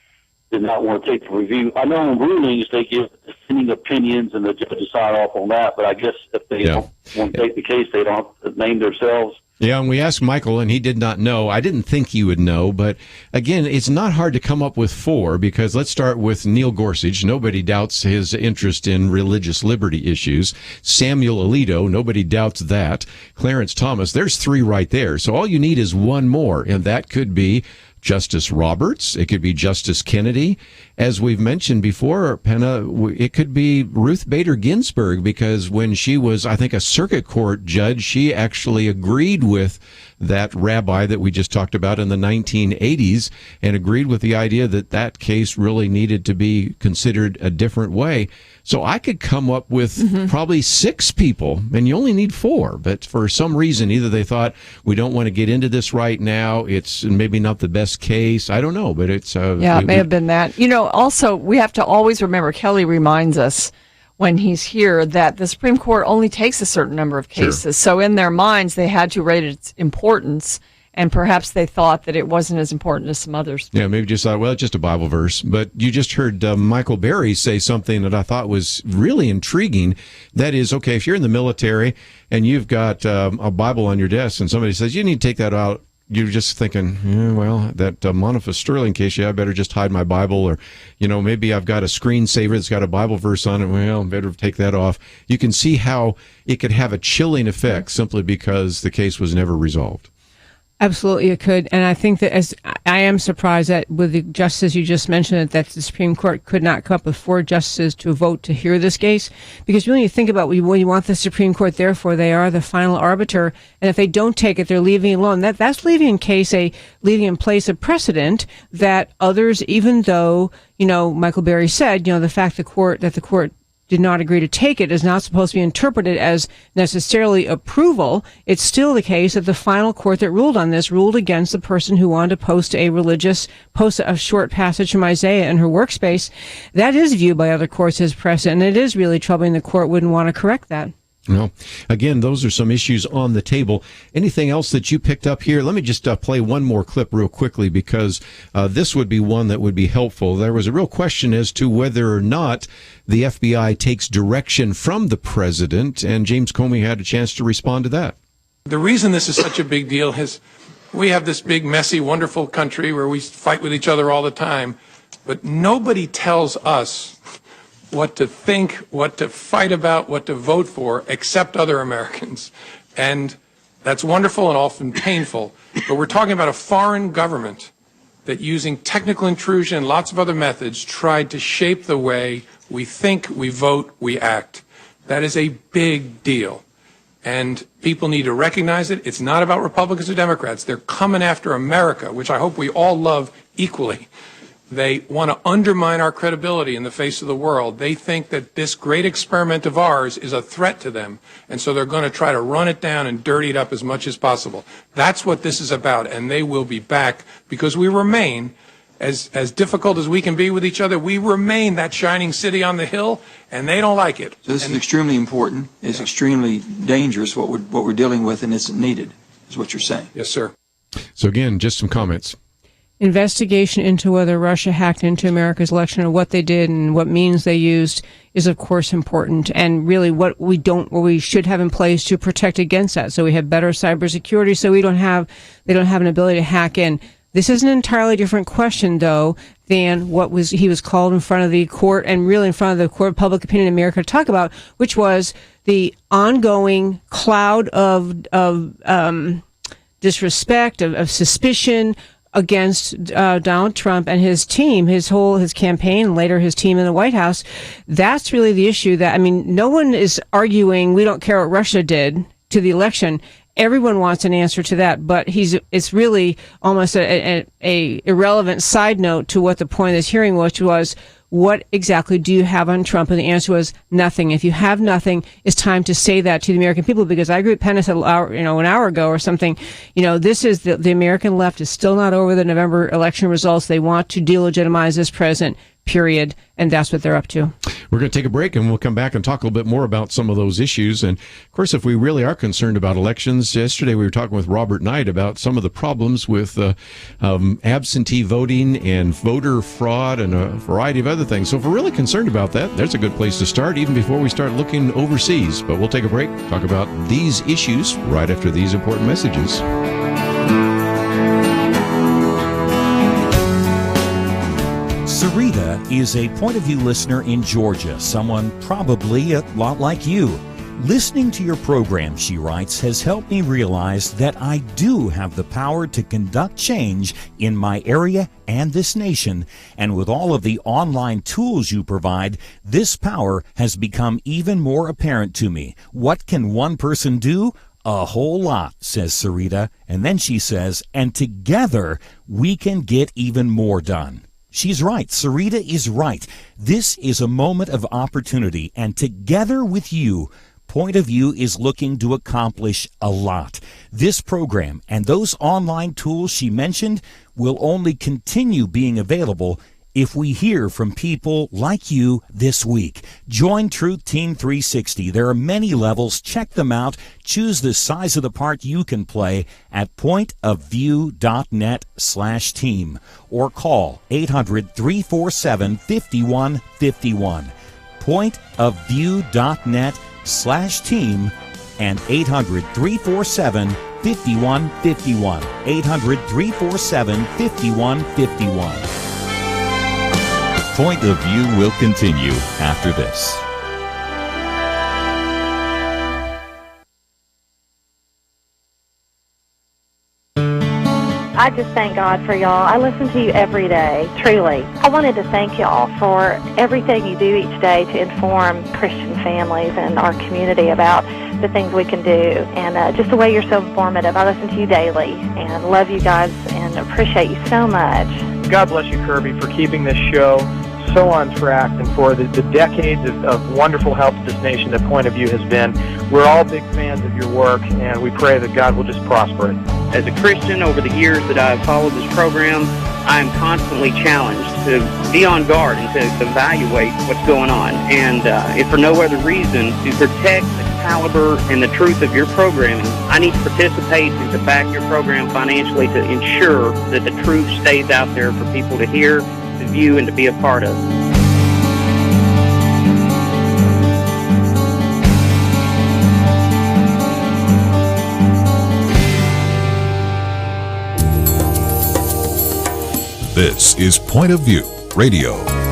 did not want to take the review. I know in rulings they give dissenting opinions and the judges sign off on that, but I guess if they don't want to take the case, they don't name themselves. Yeah, and we asked Michael, and he did not know. I didn't think he would know, but again, it's not hard to come up with four, because let's start with Neil Gorsuch. Nobody doubts his interest in religious liberty issues. Samuel Alito, nobody doubts that. Clarence Thomas, there's three right there. So all you need is one more, and that could be Justice Roberts. It could be Justice Kennedy. As we've mentioned before, Penna, it could be Ruth Bader Ginsburg, because when she was, I think, a circuit court judge, she actually agreed with that rabbi that we just talked about in the 1980s and agreed with the idea that that case really needed to be considered a different way. So I could come up with probably six people, and you only need four. But for some reason, either they thought, we don't want to get into this right now, it's maybe not the best case. I don't know, but it's... it may have been that. You know, also, we have to always remember, Kelly reminds us when he's here that the Supreme Court only takes a certain number of cases. Sure. So in their minds, they had to rate its importance, and perhaps they thought that it wasn't as important as some others. Yeah, maybe just thought, well, it's just a Bible verse. But you just heard Michael Berry say something that I thought was really intriguing. That is, okay, if you're in the military and you've got a Bible on your desk and somebody says, you need to take that out, you're just thinking, well, that Monica Sterling case, I better just hide my Bible. Or, maybe I've got a screensaver that's got a Bible verse on it. Well, better take that off. You can see how it could have a chilling effect simply because the case was never resolved. Absolutely, it could. And I think that as I am surprised that with the justice you just mentioned, that the Supreme Court could not come up with four justices to vote to hear this case. Because when you think about what you want the Supreme Court there for, they are the final arbiter. And if they don't take it, they're leaving it alone. That's leaving in place a precedent that others, even though, Michael Berry said, the fact that the court did not agree to take it is not supposed to be interpreted as necessarily approval. It's still the case that the final court that ruled on this ruled against the person who wanted to post a short passage from Isaiah in her workspace. That is viewed by other courts as precedent, and it is really troubling the court wouldn't want to correct that. Well, again, those are some issues on the table. Anything else that you picked up here? Let me just play one more clip real quickly, because this would be one that would be helpful. There was a real question as to whether or not the FBI takes direction from the president, and James Comey had a chance to respond to that. The reason this is such a big deal is we have this big, messy, wonderful country where we fight with each other all the time, but nobody tells us what to think, what to fight about, what to vote for, except other Americans. And that's wonderful and often painful. But we're talking about a foreign government that, using technical intrusion and lots of other methods, tried to shape the way we think, we vote, we act. That is a big deal. And people need to recognize it. It's not about Republicans or Democrats. They're coming after America, which I hope we all love equally. They want to undermine our credibility in the face of the world. They think that this great experiment of ours is a threat to them, and so they're going to try to run it down and dirty it up as much as possible. That's what this is about, and they will be back because we remain, as difficult as we can be with each other, we remain that shining city on the hill, and they don't like it. So this is extremely important. It's extremely dangerous what we're dealing with, and it's needed, is what you're saying. Yes, sir. So again, just some comments. Investigation into whether Russia hacked into America's election and what they did and what means they used is, of course, important. And really what we should have in place to protect against that. So we have better cybersecurity, so they don't have an ability to hack in. This is an entirely different question, though, than he was called in front of the court, and really in front of the Court of Public Opinion in America, to talk about, which was the ongoing cloud of disrespect, of suspicion against Donald Trump and his team, his campaign, and later his team in the White House. That's really the issue. No one is arguing we don't care what Russia did to the election. Everyone wants an answer to that, but it's really almost a irrelevant side note to what the point of this hearing was, which was, what exactly do you have on Trump? And the answer was nothing. If you have nothing, it's time to say that to the American people, because I agree with Penna said an hour ago or something. This is the American left is still not over the November election results. They want to delegitimize this president, period. And that's what they're up to. We're going to take a break, and we'll come back and talk a little bit more about some of those issues. And of course, if we really are concerned about elections, yesterday we were talking with Robert Knight about some of the problems with absentee voting and voter fraud and a variety of other things. So if we're really concerned about that, there's a good place to start, even before we start looking overseas. But we'll take a break, talk about these issues right after these important messages. Sarita is a Point of View listener in Georgia, someone probably a lot like you. Listening to your program, she writes, has helped me realize that I do have the power to conduct change in my area and this nation. And with all of the online tools you provide, this power has become even more apparent to me. What can one person do? A whole lot, says Sarita. And then she says, and together we can get even more done. She's right. Sarita is right. This is a moment of opportunity, and together with you, Point of View is looking to accomplish a lot. This program and those online tools she mentioned will only continue being available if we hear from people like you this week. Join Truth Team 360. There are many levels. Check them out. Choose the size of the part you can play at pointofview.net/team or call 800-347-5151. Pointofview.net/team and 800-347-5151. 800-347-5151. Point of View will continue after this. I just thank God for y'all. I listen to you every day, truly. I wanted to thank y'all for everything you do each day to inform Christian families and our community about the things we can do, and just the way you're so informative. I listen to you daily and love you guys and appreciate you so much. God bless you, Kerby, for keeping this show so on track and for the decades of wonderful help to this nation that Point of View has been. We're all big fans of your work, and we pray that God will just prosper it. As a Christian, over the years that I've followed this program, I am constantly challenged to be on guard and to evaluate what's going on, and if for no other reason, to protect the caliber and the truth of your programming, I need to participate and to back your program financially to ensure that the truth stays out there for people to hear, to view, and to be a part of. This is Point of View Radio.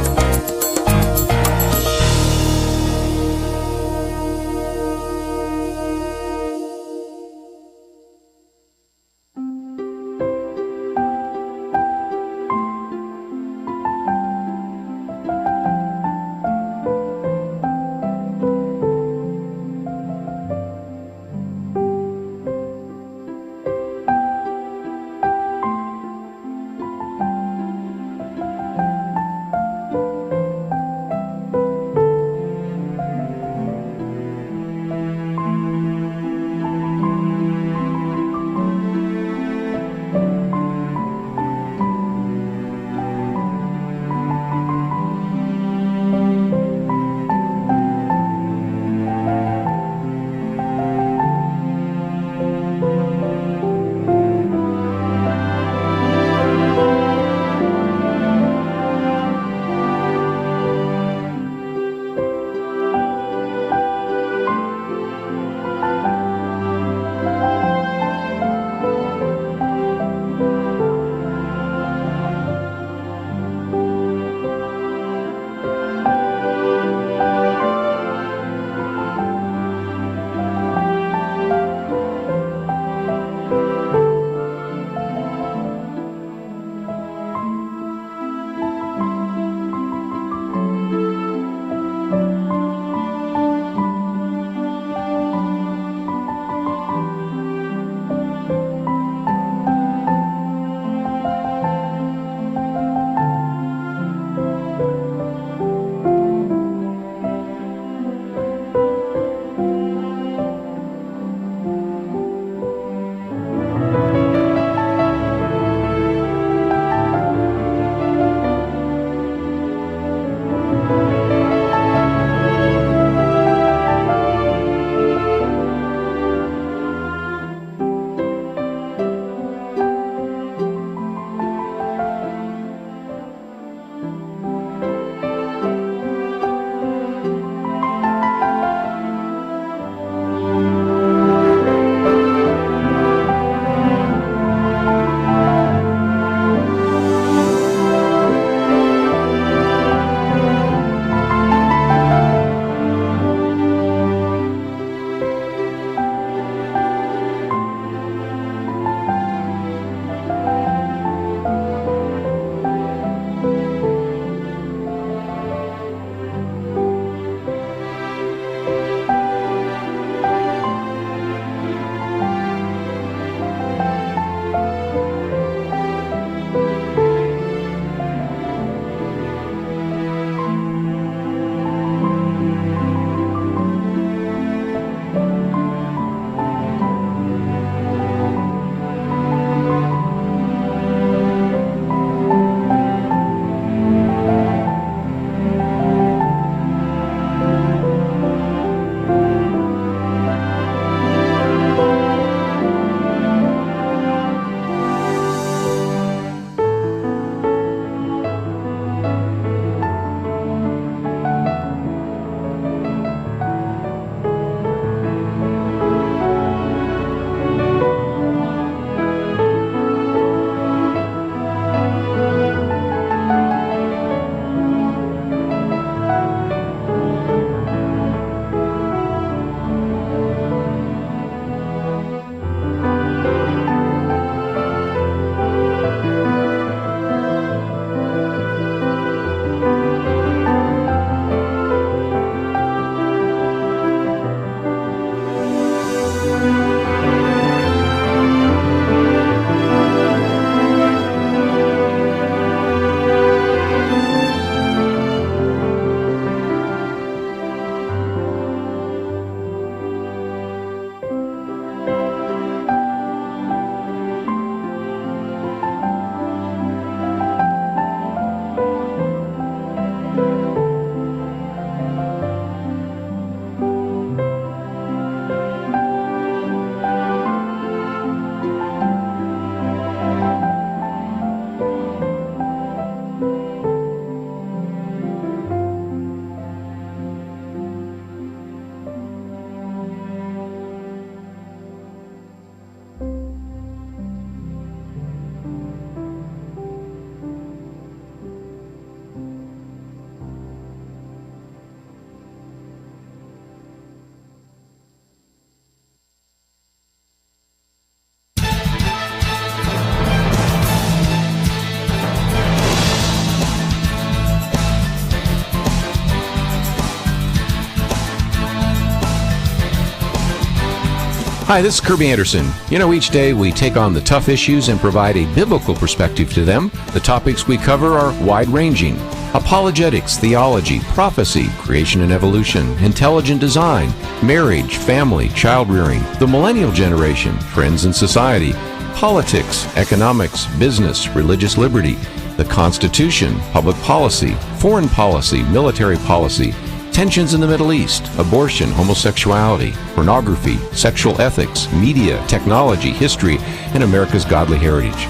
Hi, this is Kerby Anderson. You know, each day we take on the tough issues and provide a biblical perspective to them. The topics we cover are wide-ranging: apologetics, theology, prophecy, creation and evolution, intelligent design, marriage, family, child-rearing, the millennial generation, trends in society, politics, economics, business, religious liberty, the Constitution, public policy, foreign policy, military policy, tensions in the Middle East, abortion, homosexuality, pornography, sexual ethics, media, technology, history, and America's godly heritage.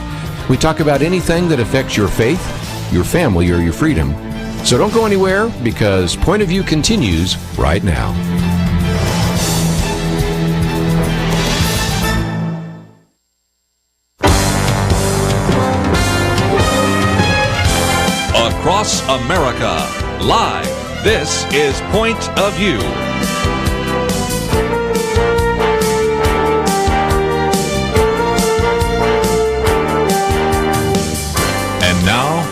We talk about anything that affects your faith, your family, or your freedom. So don't go anywhere, because Point of View continues right now. Across America, live. This is Point of View. And now,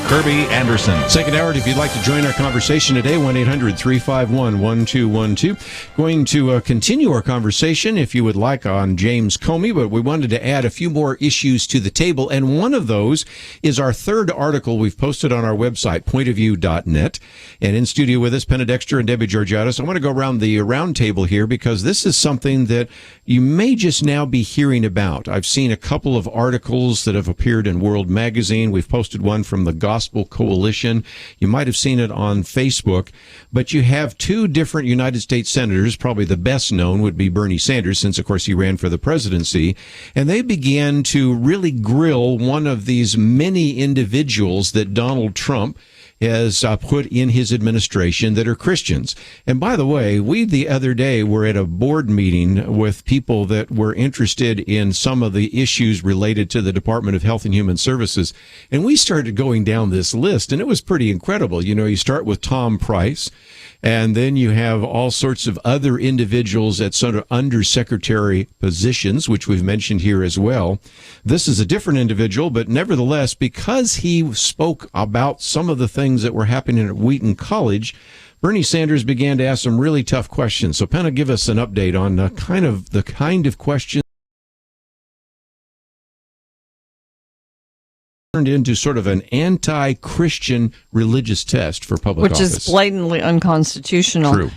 Kerby Anderson. Second hour, if you'd like to join our conversation today, 1-800-351-1212. Going to continue our conversation, if you would like, on James Comey, but we wanted to add a few more issues to the table, and one of those is our third article we've posted on our website, pointofview.net. And in studio with us, Penna Dexter and Debbie Georgatos. I want to go around the round table here, because this is something that you may just now be hearing about. I've seen a couple of articles that have appeared in World Magazine. We've posted one from the Gospel Coalition. You might have seen it on Facebook, but you have two different United States senators. Probably the best known would be Bernie Sanders, since of course he ran for the presidency, and they began to really grill one of these many individuals that Donald Trump has put in his administration that are Christians. And by the way, we the other day were at a board meeting with people that were interested in some of the issues related to the Department of Health and Human Services. And we started going down this list, and it was pretty incredible. You know, you start with Tom Price, and then you have all sorts of other individuals at sort of undersecretary positions, which we've mentioned here as well. This is a different individual, but nevertheless, because he spoke about some of the things that were happening at Wheaton College, Bernie Sanders began to ask some really tough questions. So, Penna, give us an update on the kind of questions turned into sort of an anti-Christian religious test for public office. Which is blatantly unconstitutional. True.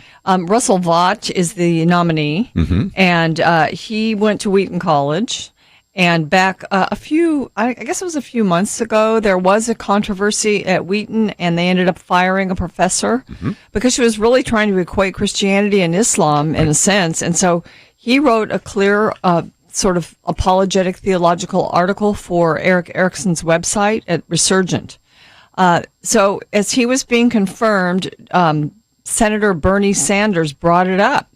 Russell Vought is the nominee, and he went to Wheaton College. And back I guess it was a few months ago, there was a controversy at Wheaton, and they ended up firing a professor because she was really trying to equate Christianity and Islam in a sense. And so he wrote a clear sort of apologetic theological article for Eric Erickson's website at Resurgent. So as he was being confirmed, Senator Bernie Sanders brought it up.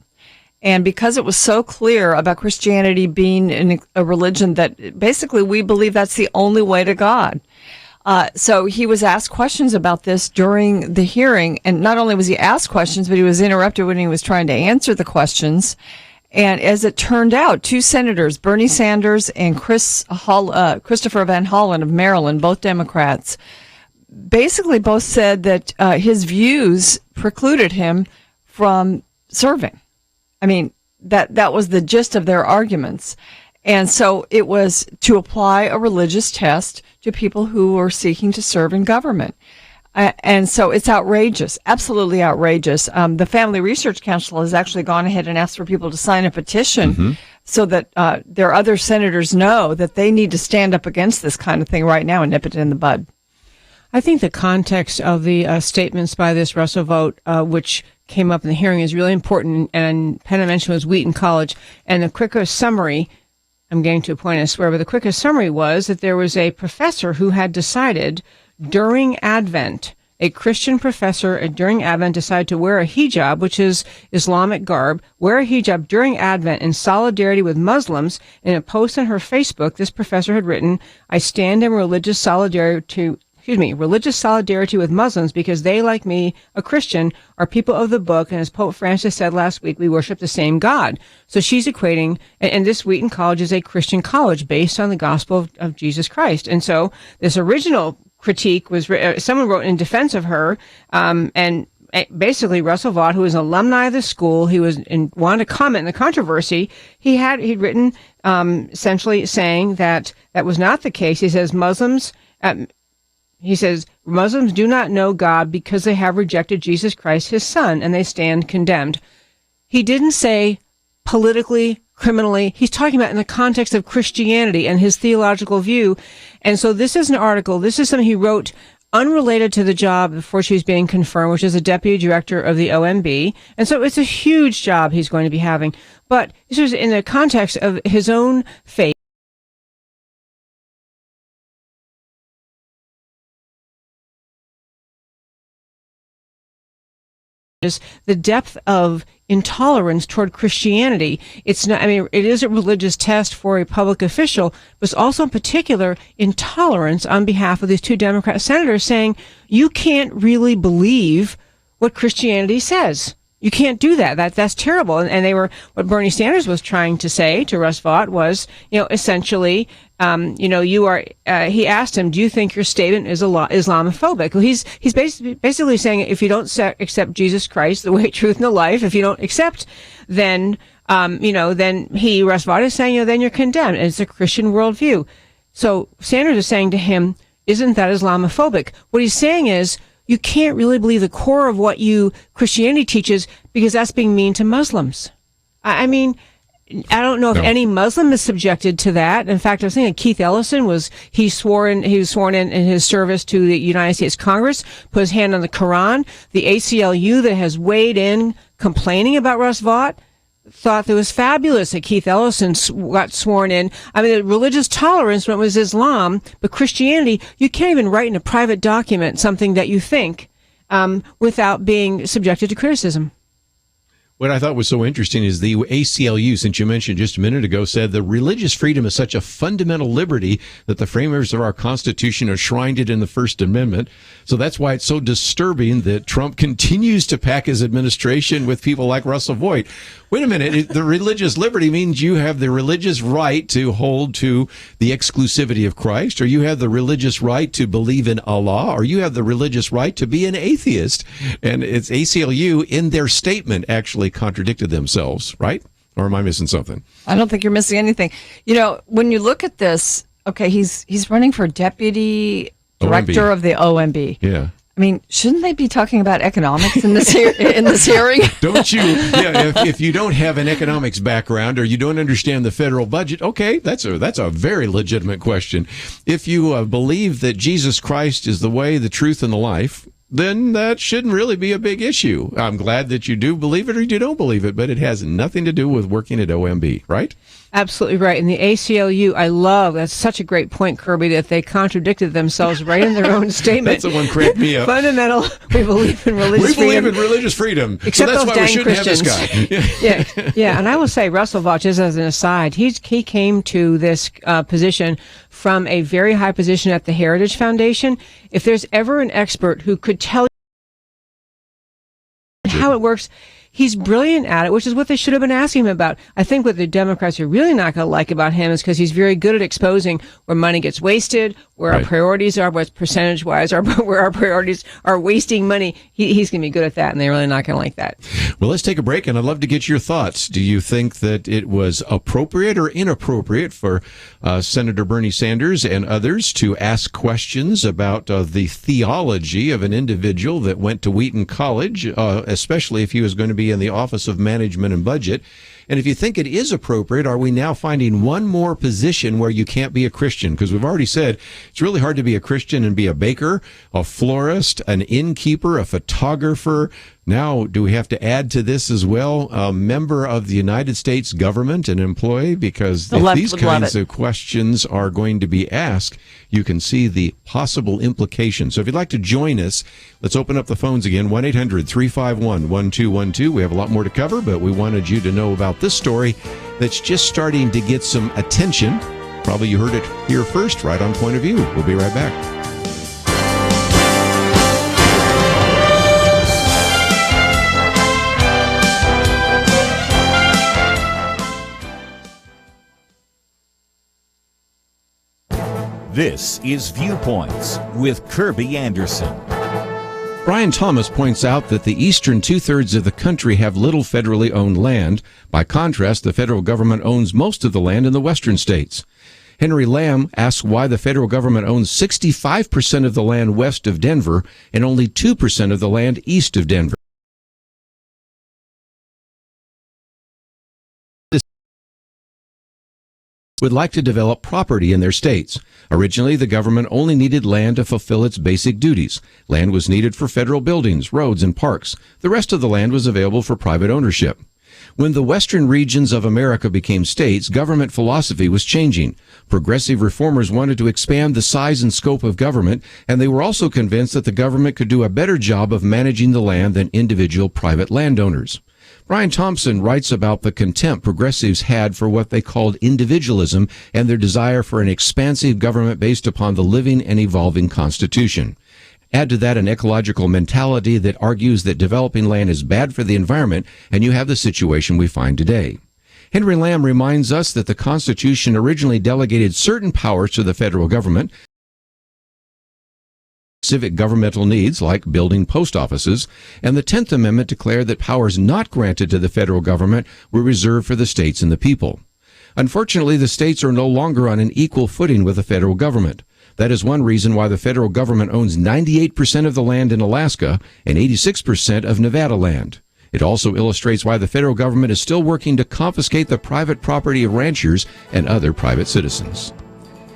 And because it was so clear about Christianity being a religion that basically we believe that's the only way to God. So he was asked questions about this during the hearing. And not only was he asked questions, but he was interrupted when he was trying to answer the questions. And as it turned out, two senators, Bernie Sanders and Christopher Van Hollen of Maryland, both Democrats, basically both said that his views precluded him from serving. I mean, that was the gist of their arguments. And so it was to apply a religious test to people who are seeking to serve in government. And so it's outrageous, absolutely outrageous. The Family Research Council has actually gone ahead and asked for people to sign a petition so that their other senators know that they need to stand up against this kind of thing right now and nip it in the bud. I think the context of the statements by this Russell Vought, which came up in the hearing, is really important. And Penna mentioned was Wheaton College. And the quickest summary, I'm getting to a point I swear, but the quickest summary was that there was a professor who had decided during Advent, a Christian professor during Advent decided to wear a hijab, which is Islamic garb, wear a hijab during Advent in solidarity with Muslims. In a post on her Facebook, this professor had written, "I stand in religious solidarity with Muslims because they, like me, a Christian, are people of the book. And as Pope Francis said last week, we worship the same God." So she's equating, and this Wheaton College is a Christian college based on the gospel of Jesus Christ. And so this original critique was, someone wrote in defense of her, and basically Russell Vought, who was an alumni of the school, he wanted to comment on the controversy. He'd written essentially saying that was not the case. He says Muslims do not know God because they have rejected Jesus Christ, his son, and they stand condemned. He didn't say politically, criminally. He's talking about in the context of Christianity and his theological view. And so this is an article. This is something he wrote unrelated to the job before she was being confirmed, which is a deputy director of the OMB. And so it's a huge job he's going to be having. But this was in the context of his own faith. Is the depth of intolerance toward Christianity. It's not, it is a religious test for a public official, but it's also in particular intolerance on behalf of these two Democrat senators saying, you can't really believe what Christianity says. You can't do that. That's terrible. And what Bernie Sanders was trying to say to Russ Vought was, essentially, he asked him, do you think your statement is Islamophobic? Well, he's basically saying if you don't accept Jesus Christ, the way, truth, and the life, if you don't accept, then Russ Vought is saying, then you're condemned. And it's a Christian worldview. So Sanders is saying to him, isn't that Islamophobic? What he's saying is, you can't really believe the core of what Christianity teaches because that's being mean to Muslims. I don't know if any Muslim is subjected to that. In fact, I was thinking Keith Ellison was sworn in his service to the United States Congress, put his hand on the Quran. The ACLU that has weighed in complaining about Russ Vought thought that it was fabulous that Keith Ellison got sworn in. The religious tolerance when it was Islam, but Christianity, you can't even write in a private document something that you think without being subjected to criticism. What I thought was so interesting is the ACLU, since you mentioned just a minute ago, said that religious freedom is such a fundamental liberty that the framers of our Constitution enshrined it in the First Amendment. So that's why it's so disturbing that Trump continues to pack his administration with people like Russell Vought. Wait a minute, the religious liberty means you have the religious right to hold to the exclusivity of Christ, or you have the religious right to believe in Allah, or you have the religious right to be an atheist. And it's ACLU in their statement actually contradicted themselves, right? Or am I missing something? I don't think you're missing anything. When you look at this, okay, he's running for deputy director of the OMB. Yeah. Shouldn't they be talking about economics in this hearing? Don't you? Yeah, if you don't have an economics background or you don't understand the federal budget, okay, that's a very legitimate question. If you believe that Jesus Christ is the way, the truth, and the life, then that shouldn't really be a big issue. I'm glad that you do believe it or you don't believe it, but it has nothing to do with working at OMB, right? Absolutely right. And the ACLU, that's such a great point, Kerby, that they contradicted themselves right in their own statement. That's the one cracked me up. Fundamental, we believe in religious freedom. We believe in religious freedom. Except so that's those why dang we shouldn't Christians. have this guy. Yeah. And I will say, Russell Vought, just as an aside, he came to this position from a very high position at the Heritage Foundation. If there's ever an expert who could tell you how it works, he's brilliant at it, which is what they should have been asking him about. I think what the Democrats are really not going to like about him is because he's very good at exposing where money gets wasted, where our priorities are, what's percentage-wise, where our priorities are wasting money. He's going to be good at that, and they're really not going to like that. Well, let's take a break, and I'd love to get your thoughts. Do you think that it was appropriate or inappropriate for Senator Bernie Sanders and others to ask questions about the theology of an individual that went to Wheaton College, especially if he was going to be in the Office of Management and Budget? And if you think it is appropriate, are we now finding one more position where you can't be a Christian? Because we've already said it's really hard to be a Christian and be a baker, a florist, an innkeeper, a photographer. Now, do we have to add to this as well, a member of the United States government, an employee? Because if these kinds of questions are going to be asked, you can see the possible implications. So if you'd like to join us, let's open up the phones again, 1-800-351-1212. We have a lot more to cover, but we wanted you to know about this story that's just starting to get some attention. Probably you heard it here first, right on Point of View. We'll be right back. This is Viewpoints with Kerby Anderson. Brian Thomas points out that the eastern two-thirds of the country have little federally owned land. By contrast, the federal government owns most of the land in the western states. Henry Lamb asks why the federal government owns 65% of the land west of Denver and only 2% of the land east of Denver. Would like to develop property in their states. Originally, the government only needed land to fulfill its basic duties. Land was needed for federal buildings, roads, and parks. The rest of the land was available for private ownership. When the western regions of America became states, government philosophy was changing. Progressive reformers wanted to expand the size and scope of government, and they were also convinced that the government could do a better job of managing the land than individual private landowners. Brian Thompson writes about the contempt progressives had for what they called individualism and their desire for an expansive government based upon the living and evolving Constitution. Add to that an ecological mentality that argues that developing land is bad for the environment, and you have the situation we find today. Henry Lamb reminds us that the Constitution originally delegated certain powers to the federal government, civic governmental needs like building post offices, and the 10th Amendment declared that powers not granted to the federal government were reserved for the states and the people. Unfortunately, the states are no longer on an equal footing with the federal government. That is one reason why the federal government owns 98% of the land in Alaska and 86% of Nevada land. It also illustrates why the federal government is still working to confiscate the private property of ranchers and other private citizens.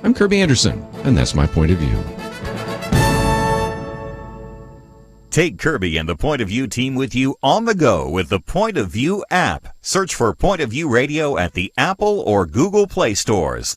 I'm Kerby Anderson, and that's my point of view. Take Kerby and the Point of View team with you on the go with the Point of View app. Search for Point of View Radio at the Apple or Google Play stores.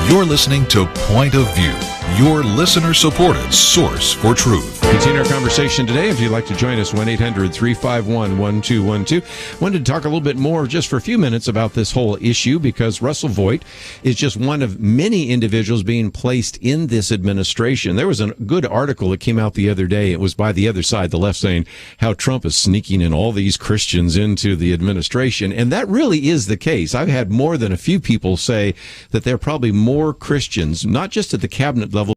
You're listening to Point of View, your listener-supported source for truth. Continue our conversation today. If you'd like to join us, 1-800-351-1212. Wanted to talk a little bit more, just for a few minutes, about this whole issue, because Russell Voigt is just one of many individuals being placed in this administration. There was a good article that came out the other day. It was by the other side, the left, saying how Trump is sneaking in all these Christians into the administration. And that really is the case. I've had more than a few people say that there are probably more Christians, not just at the cabinet level,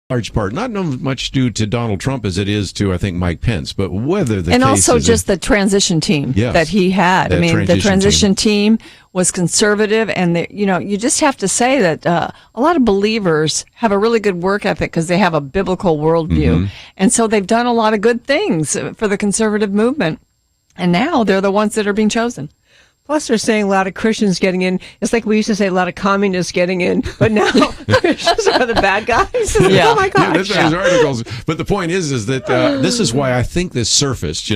large part, not much due to Donald Trump as it is to, I think, Mike Pence, but whether the and case also is just the transition team that he had. I mean, the transition team was conservative, and you just have to say that a lot of believers have a really good work ethic because they have a biblical worldview, and so they've done a lot of good things for the conservative movement, and now they're the ones that are being chosen. Plus, they're saying a lot of Christians getting in. It's like we used to say a lot of communists getting in, but now Christians are the bad guys. Yeah. Oh, my gosh. Yeah, that's articles. But the point is that this is why I think this surfaced.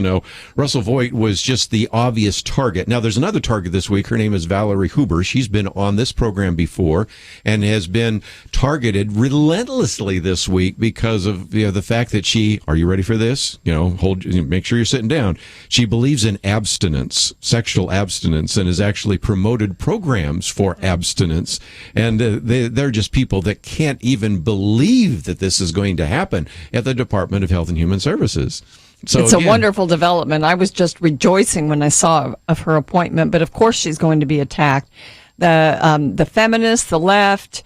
Russell Voigt was just the obvious target. Now, there's another target this week. Her name is Valerie Huber. She's been on this program before and has been targeted relentlessly this week because of the fact that she, are you ready for this? Make sure you're sitting down. She believes in abstinence, sexual abstinence, and has actually promoted programs for abstinence. And they're just people that can't even believe that this is going to happen at the Department of Health and Human Services. So it's a wonderful development. I was just rejoicing when I saw of her appointment, but of course she's going to be attacked. The feminists, the left,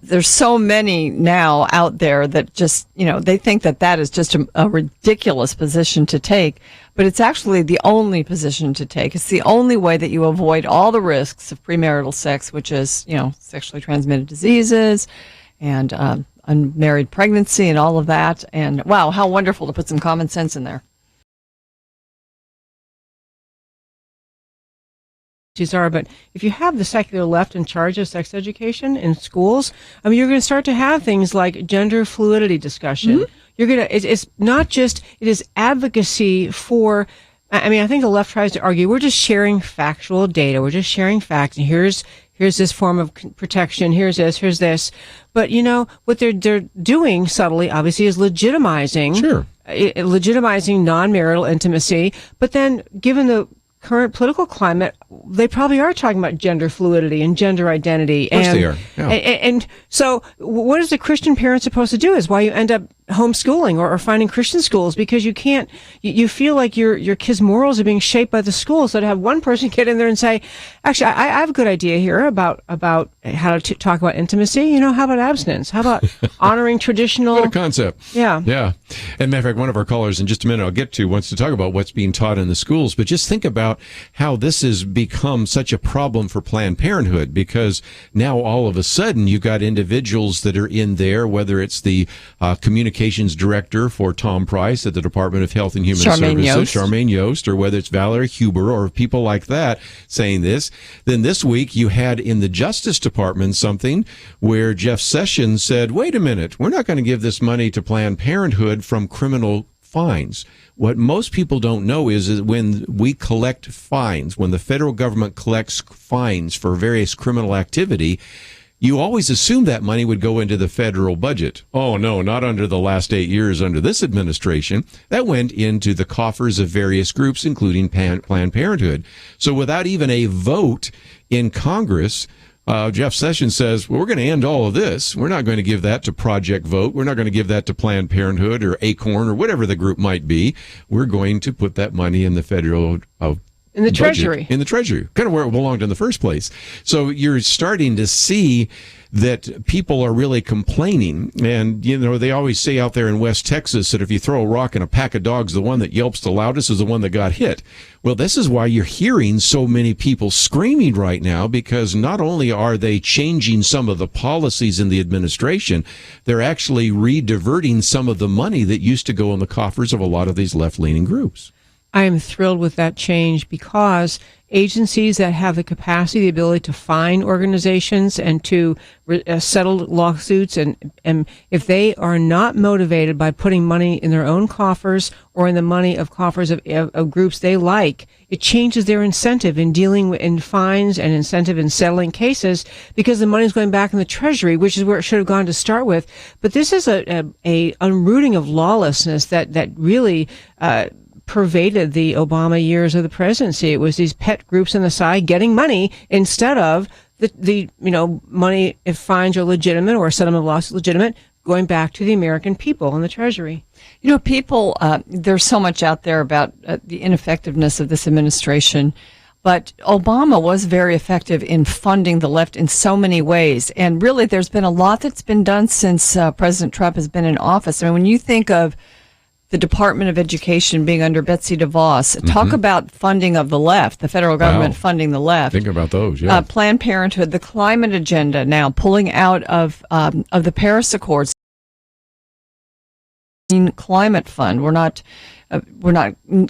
There's so many now out there that just, they think that is just a ridiculous position to take, but it's actually the only position to take. It's the only way that you avoid all the risks of premarital sex, which is, sexually transmitted diseases and unmarried pregnancy and all of that. And wow, how wonderful to put some common sense in there. Are, but if you have the secular left in charge of sex education in schools, you're going to start to have things like gender fluidity discussion. Mm-hmm. It's not just, it is advocacy for, I think the left tries to argue, we're just sharing factual data. We're just sharing facts. And here's this form of protection. Here's this. But, what they're doing subtly, obviously, is legitimizing non-marital intimacy. But then given the current political climate, they probably are talking about gender fluidity and gender identity. Of course they are. Yeah. And so what is the Christian parent supposed to do is why you end up homeschooling or finding Christian schools, because you can't, you feel like your kids' morals are being shaped by the school. So to have one person get in there and say, actually, I have a good idea here about how to talk about intimacy. How about abstinence? How about honoring traditional? What a concept. Yeah. Yeah. And matter of fact, one of our callers in just a minute I'll get to wants to talk about what's being taught in the schools. But just think about how this has become such a problem for Planned Parenthood, because now all of a sudden you've got individuals that are in there, whether it's the communications director for Tom Price at the Department of Health and Human Services, Charmaine Yost, or whether it's Valerie Huber or people like that saying this. Then this week you had in the Justice Department something where Jeff Sessions said, wait a minute, we're not going to give this money to Planned Parenthood from criminal fines. What most people don't know is that when we collect fines, when the federal government collects fines for various criminal activity, you always assume that money would go into the federal budget. Oh, no, not under the last 8 years under this administration. That went into the coffers of various groups, including Planned Parenthood. So without even a vote in Congress, Jeff Sessions says, well, we're going to end all of this. We're not going to give that to Project Vote. We're not going to give that to Planned Parenthood or ACORN or whatever the group might be. We're going to put that money in the federal in the Treasury. In the Treasury, kind of where it belonged in the first place. So you're starting to see that people are really complaining. And, they always say out there in West Texas that if you throw a rock in a pack of dogs, the one that yelps the loudest is the one that got hit. Well, this is why you're hearing so many people screaming right now, because not only are they changing some of the policies in the administration, they're actually re-diverting some of the money that used to go in the coffers of a lot of these left-leaning groups. I am thrilled with that change, because agencies that have the capacity, the ability to fine organizations and to settle lawsuits, and if they are not motivated by putting money in their own coffers or in the money of coffers of groups they like, it changes their incentive in dealing in fines and incentive in settling cases, because the money is going back in the Treasury, which is where it should have gone to start with. But this is a unrooting of lawlessness that really pervaded the Obama years of the presidency. It was these pet groups on the side getting money instead of the money, if fines are legitimate or settlement of lawsuits legitimate, going back to the American people and the Treasury. People, there's so much out there about the ineffectiveness of this administration, but Obama was very effective in funding the left in so many ways. And really, there's been a lot that's been done since President Trump has been in office. I mean, when you think of the Department of Education being under Betsy DeVos, talk about funding of the left, the federal government funding the left. Think about those, yeah. Planned Parenthood, the climate agenda now, pulling out of the Paris Accords. Climate fund. We're not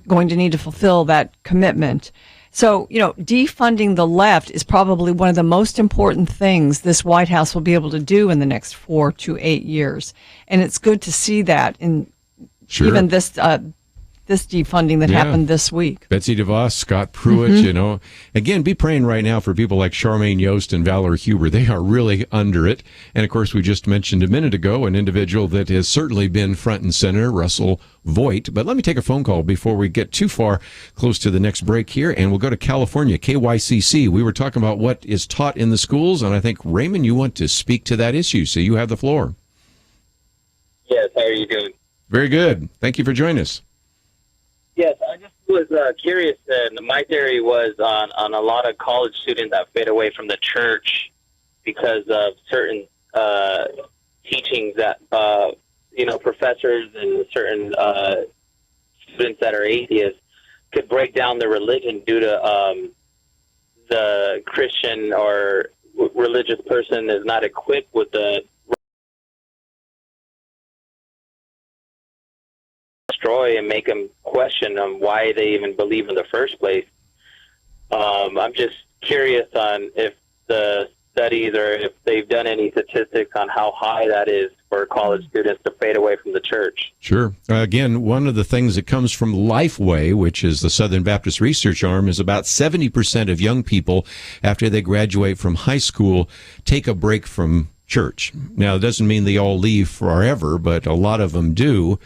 going to need to fulfill that commitment. So, defunding the left is probably one of the most important things this White House will be able to do in the next 4 to 8 years. And it's good to see that in even this defunding that happened this week. Betsy DeVos, Scott Pruitt, Again, be praying right now for people like Charmaine Yost and Valerie Huber. They are really under it. And, of course, we just mentioned a minute ago an individual that has certainly been front and center, Russell Voigt. But let me take a phone call before we get too far close to the next break here, and we'll go to California, KYCC. We were talking about what is taught in the schools, and I think, Raymond, you want to speak to that issue, so you have the floor. Yes, how are you doing? Very good. Thank you for joining us. Yes, I just was curious, and my theory was on a lot of college students that fade away from the church because of certain teachings that professors and certain students that are atheists could break down their religion due to the Christian or religious person is not equipped with the destroy and make them question why they even believe in the first place. I'm just curious on if the studies or if they've done any statistics on how high that is for college students to fade away from the church. Sure. Again, one of the things that comes from Lifeway, which is the Southern Baptist research arm, is about 70% of young people after they graduate from high school take a break from church. Now, it doesn't mean they all leave forever, but a lot of them do.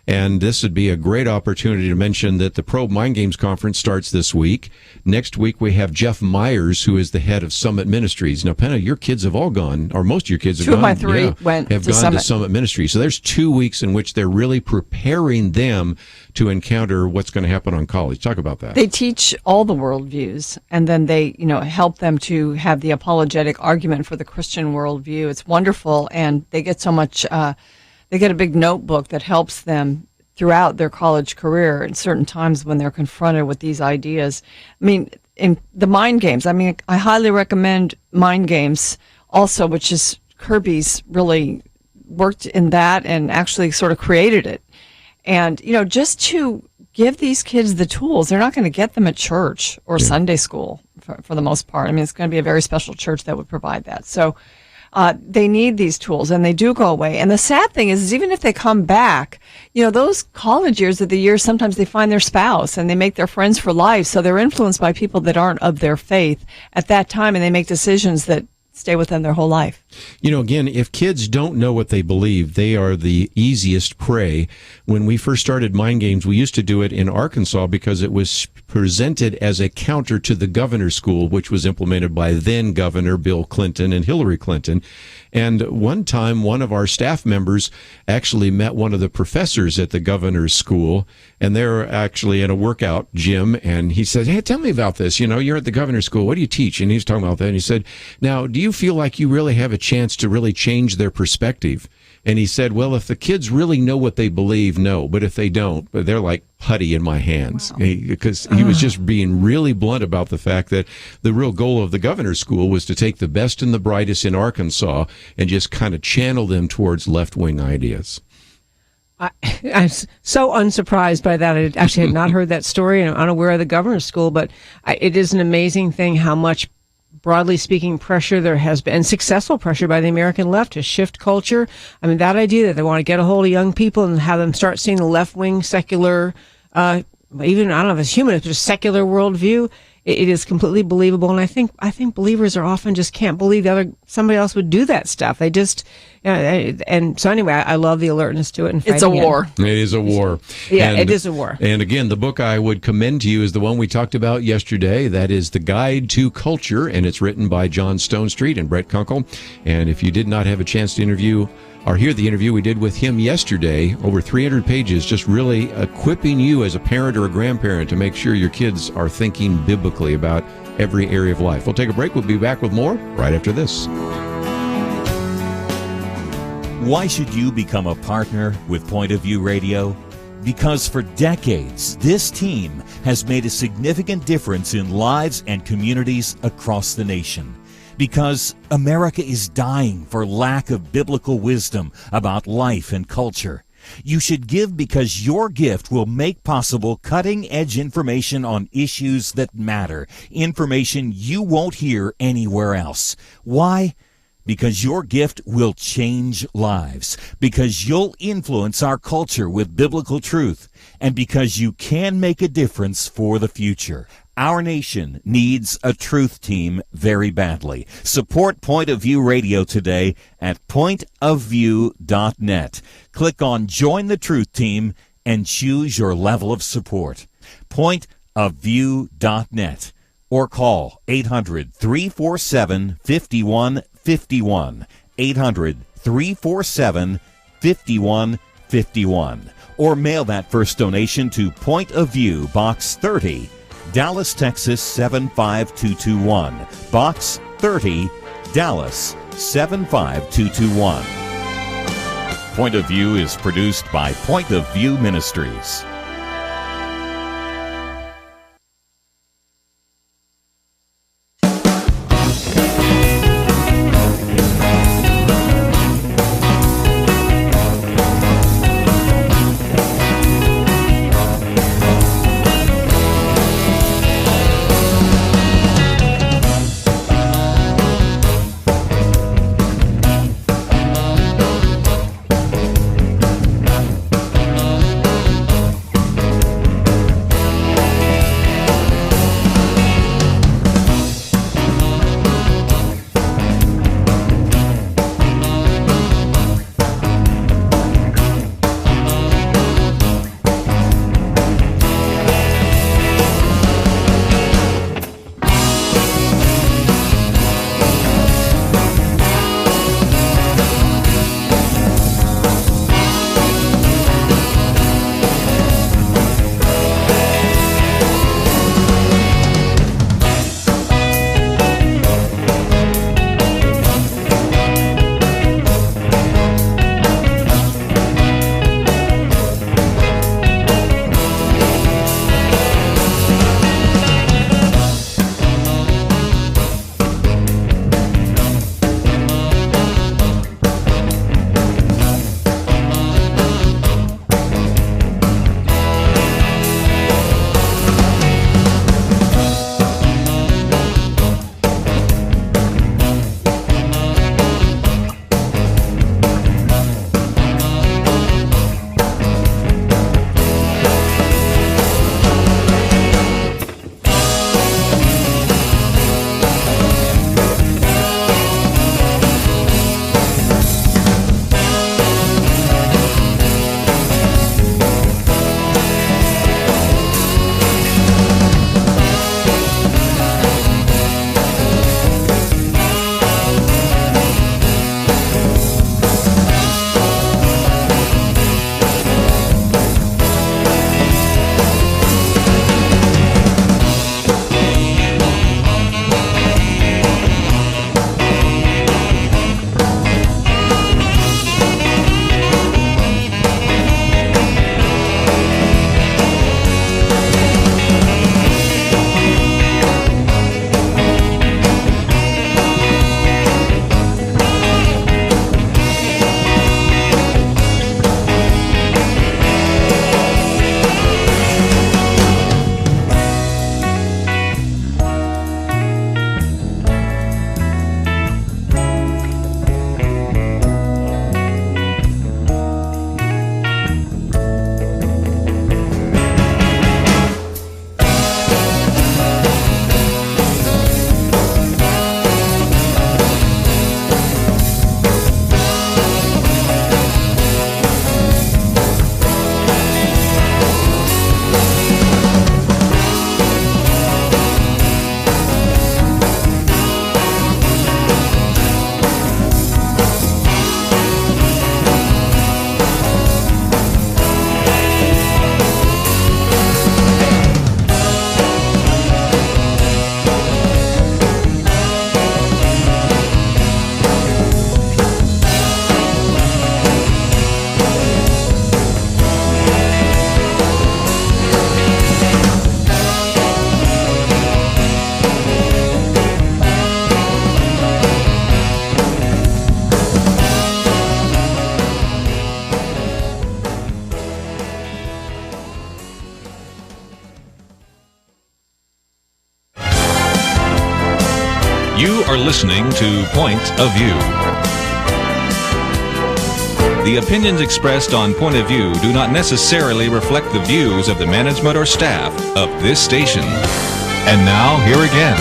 And this would be a great opportunity to mention that the Probe Mind Games Conference starts this week. Next week, we have Jeff Myers, who is the head of Summit Ministries. Now, Penna, your kids have all gone, or most of your kids have gone. 2 of my 3 went have to gone Summit. to Summit Ministries. So there's 2 weeks in which they're really preparing them to encounter what's going to happen on college. Talk about that. They teach all the worldviews, and then they, help them to have the apologetic argument for the Christian worldview. It's wonderful, and they get so much. They get a big notebook that helps them throughout their college career at certain times when they're confronted with these ideas. I mean, in the mind games, I highly recommend mind games also, which is Kerby's really worked in that and actually sort of created it. And, just to give these kids the tools, they're not going to get them at church or Sunday school for the most part. I mean, it's going to be a very special church that would provide that. So they need these tools, and they do go away. And the sad thing is even if they come back, those college years are the years sometimes they find their spouse and they make their friends for life. So they're influenced by people that aren't of their faith at that time, and they make decisions that stay with them their whole life. Again, if kids don't know what they believe, they are the easiest prey. When we first started Mind Games, we used to do it in Arkansas because it was presented as a counter to the governor's school, which was implemented by then Governor Bill Clinton and Hillary Clinton. And one time, one of our staff members actually met one of the professors at the governor's school, and they're actually in a workout gym, and he said, "Hey, tell me about this. You're at the governor's school. What do you teach?" And he's talking about that, and he said, "Now, do you feel like you really have a chance to really change their perspective?" And he said, "Well, if the kids really know what they believe, no. But if they don't, they're like putty in my hands." Wow. Because he was just being really blunt about the fact that the real goal of the governor's school was to take the best and the brightest in Arkansas and just kind of channel them towards left-wing ideas. I'm so unsurprised by that. I actually had not heard that story, and I'm unaware of the governor's school, but it is an amazing thing how much, broadly speaking, pressure there has been, and successful pressure by the American left to shift culture. I mean, that idea that they want to get a hold of young people and have them start seeing the left-wing secular, even, I don't know if it's humanist, but just secular worldview, it is completely believable. And I think believers are often just can't believe somebody else would do that stuff. They just, and so anyway, I love the alertness to it. And it's a war. It is a war. Yeah, it is a war. And again, the book I would commend to you is the one we talked about yesterday. That is The Guide to Culture, and it's written by John Stonestreet and Brett Kunkel. And if you did not have a chance to interview or hear the interview we did with him yesterday, over 300 pages, just really equipping you as a parent or a grandparent to make sure your kids are thinking biblically about every area of life. We'll take a break. We'll be back with more right after this. Why should you become a partner with Point of View Radio? Because for decades, this team has made a significant difference in lives and communities across the nation. Because America is dying for lack of biblical wisdom about life and culture. You should give because your gift will make possible cutting-edge information on issues that matter, information you won't hear anywhere else. Why? Because your gift will change lives, because you'll influence our culture with biblical truth, and because you can make a difference for the future. Our nation needs a truth team very badly. Support Point of View Radio today at pointofview.net. Click on Join the Truth Team and choose your level of support. Pointofview.net or call 800-347-5151. 800-347-5151. Or mail that first donation to Point of View, Box 30, Dallas, Texas 75221. Box 30, Dallas 75221. Point of View is produced by Point of View Ministries. You are listening to Point of View. The opinions expressed on Point of View do not necessarily reflect the views of the management or staff of this station. And now, here again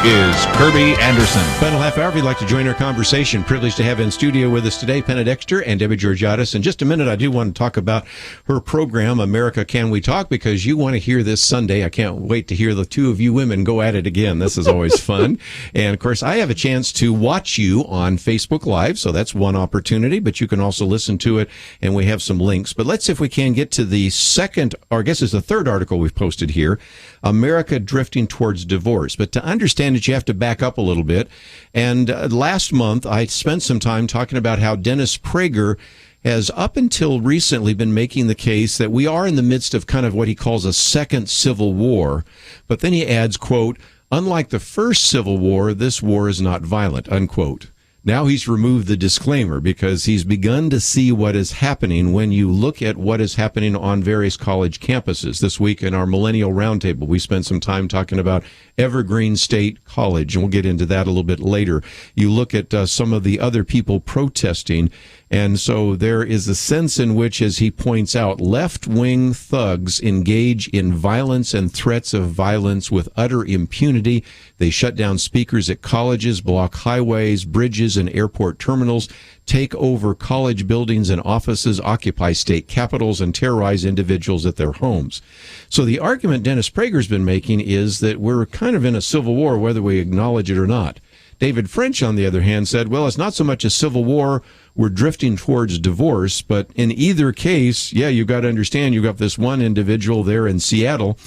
is Kerby Anderson. Final half hour, if you'd like to join our conversation, privileged to have in studio with us today Penna Dexter and Debbie Georgatos. In just a minute, I do want to talk about her program, America Can We Talk, because you want to hear this Sunday. I can't wait to hear the two of you women go at it again. This is always fun. And of course, I have a chance to watch you on Facebook Live, so that's one opportunity, but you can also listen to it, and we have some links. But let's see if we can get to the second, or I guess it's the third article we've posted here, America Drifting Towards Divorce. But to understand understand that you have to back up a little bit. And last month, I spent some time talking about how Dennis Prager has up until recently been making the case that we are in the midst of kind of what he calls a second civil war. But then he adds, quote, unlike the first civil war, this war is not violent, unquote. Now he's removed the disclaimer because he's begun to see what is happening when you look at what is happening on various college campuses. This week in our Millennial Roundtable, we spent some time talking about Evergreen State College, and we'll get into that a little bit later. You look at some of the other people protesting, and so there is a sense in which, as he points out, left-wing thugs engage in violence and threats of violence with utter impunity. They shut down speakers at colleges, block highways, bridges, and airport terminals, take over college buildings and offices, occupy state capitals, and terrorize individuals at their homes. So the argument Dennis Prager's been making is that we're kind of in a civil war, whether we acknowledge it or not. David French, on the other hand, said, well, it's not so much a civil war, we're drifting towards divorce, but in either case, yeah, you've got to understand, you've got this one individual there in Seattle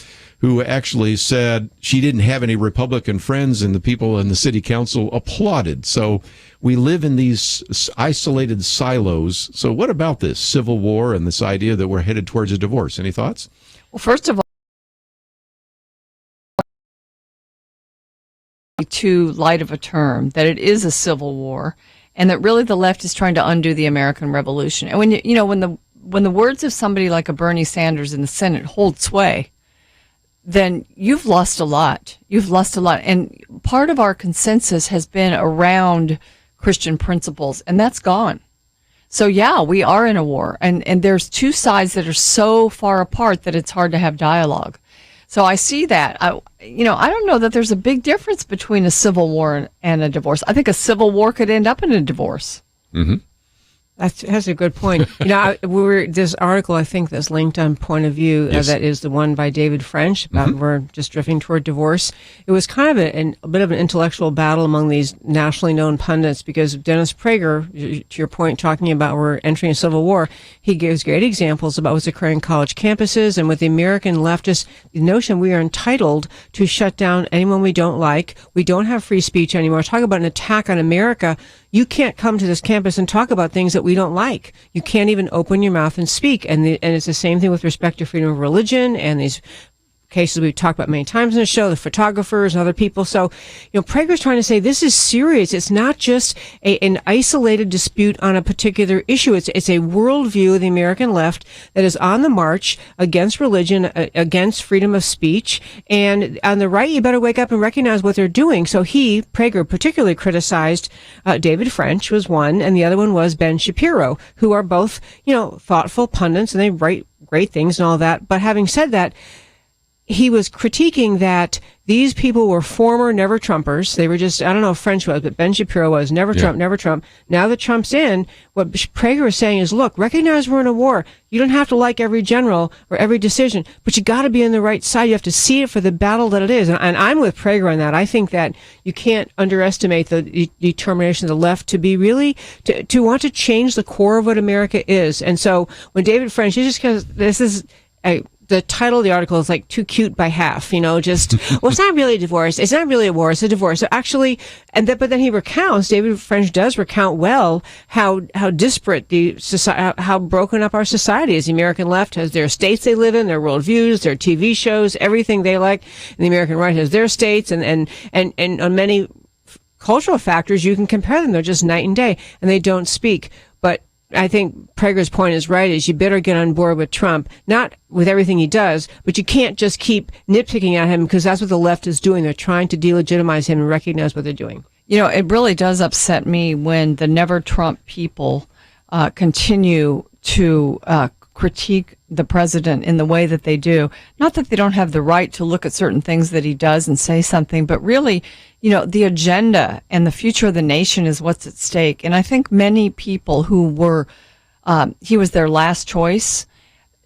who actually said she didn't have any Republican friends, and the people in the city council applauded. So we live in these isolated silos. So what about this civil war and this idea that we're headed towards a divorce? Any thoughts? Well, first of all, too light of a term, that it is a civil war, and that really the left is trying to undo the American Revolution. And when the words of somebody like a Bernie Sanders in the Senate hold sway, then you've lost a lot. You've lost a lot. And part of our consensus has been around Christian principles, and that's gone. So yeah, we are in a war, and there's two sides that are so far apart that it's hard to have dialogue. So I see that. I don't know that there's a big difference between a civil war and a divorce. I think a civil war could end up in a divorce. Mm-hmm. That's a good point. This article, I think, that's linked on Point of View, Yes. that is the one by David French about we're just drifting toward divorce. It was kind of a bit of an intellectual battle among these nationally known pundits, because Dennis Prager, to your point, talking about we're entering a civil war, he gives great examples about what's occurring on college campuses, and with the American leftists, the notion we are entitled to shut down anyone we don't like. We don't have free speech anymore. Talk about an attack on America. You can't come to this campus and talk about things that we don't like. You can't even open your mouth and speak. And it's the same thing with respect to freedom of religion and these cases we've talked about many times in the show, the photographers and other people. So, Prager's trying to say this is serious. It's not just an isolated dispute on a particular issue. It's a worldview of the American left that is on the march against religion, against freedom of speech. And on the right, you better wake up and recognize what they're doing. So Prager particularly criticized David French was one, and the other one was Ben Shapiro, who are both, thoughtful pundits, and they write great things and all that. But having said that, he was critiquing that these people were former never Trumpers. They were just, I don't know if French was, but Ben Shapiro was never Trump, never Trump. Now that Trump's in, what Prager is saying is, look, recognize we're in a war. You don't have to like every general or every decision, but you got to be on the right side. You have to see it for the battle that it is. And I'm with Prager on that. I think that you can't underestimate the determination of the left to be really, to want to change the core of what America is. And so when David French, just because this is the title of the article is like too cute by half, well, it's not really a divorce. It's not really a war. It's a divorce. So actually, but then he recounts, David French does recount well how disparate the society, how broken up our society is. The American left has their states they live in, their worldviews, their TV shows, everything they like. And the American right has their states and on many cultural factors, you can compare them. They're just night and day, and they don't speak. But I think Prager's point is right, is you better get on board with Trump, not with everything he does, but you can't just keep nitpicking at him, because that's what the left is doing. They're trying to delegitimize him and recognize what they're doing. It really does upset me when the never Trump people continue to critique the president in the way that they do. Not that they don't have the right to look at certain things that he does and say something, but really, the agenda and the future of the nation is what's at stake. And I think many people who were, he was their last choice,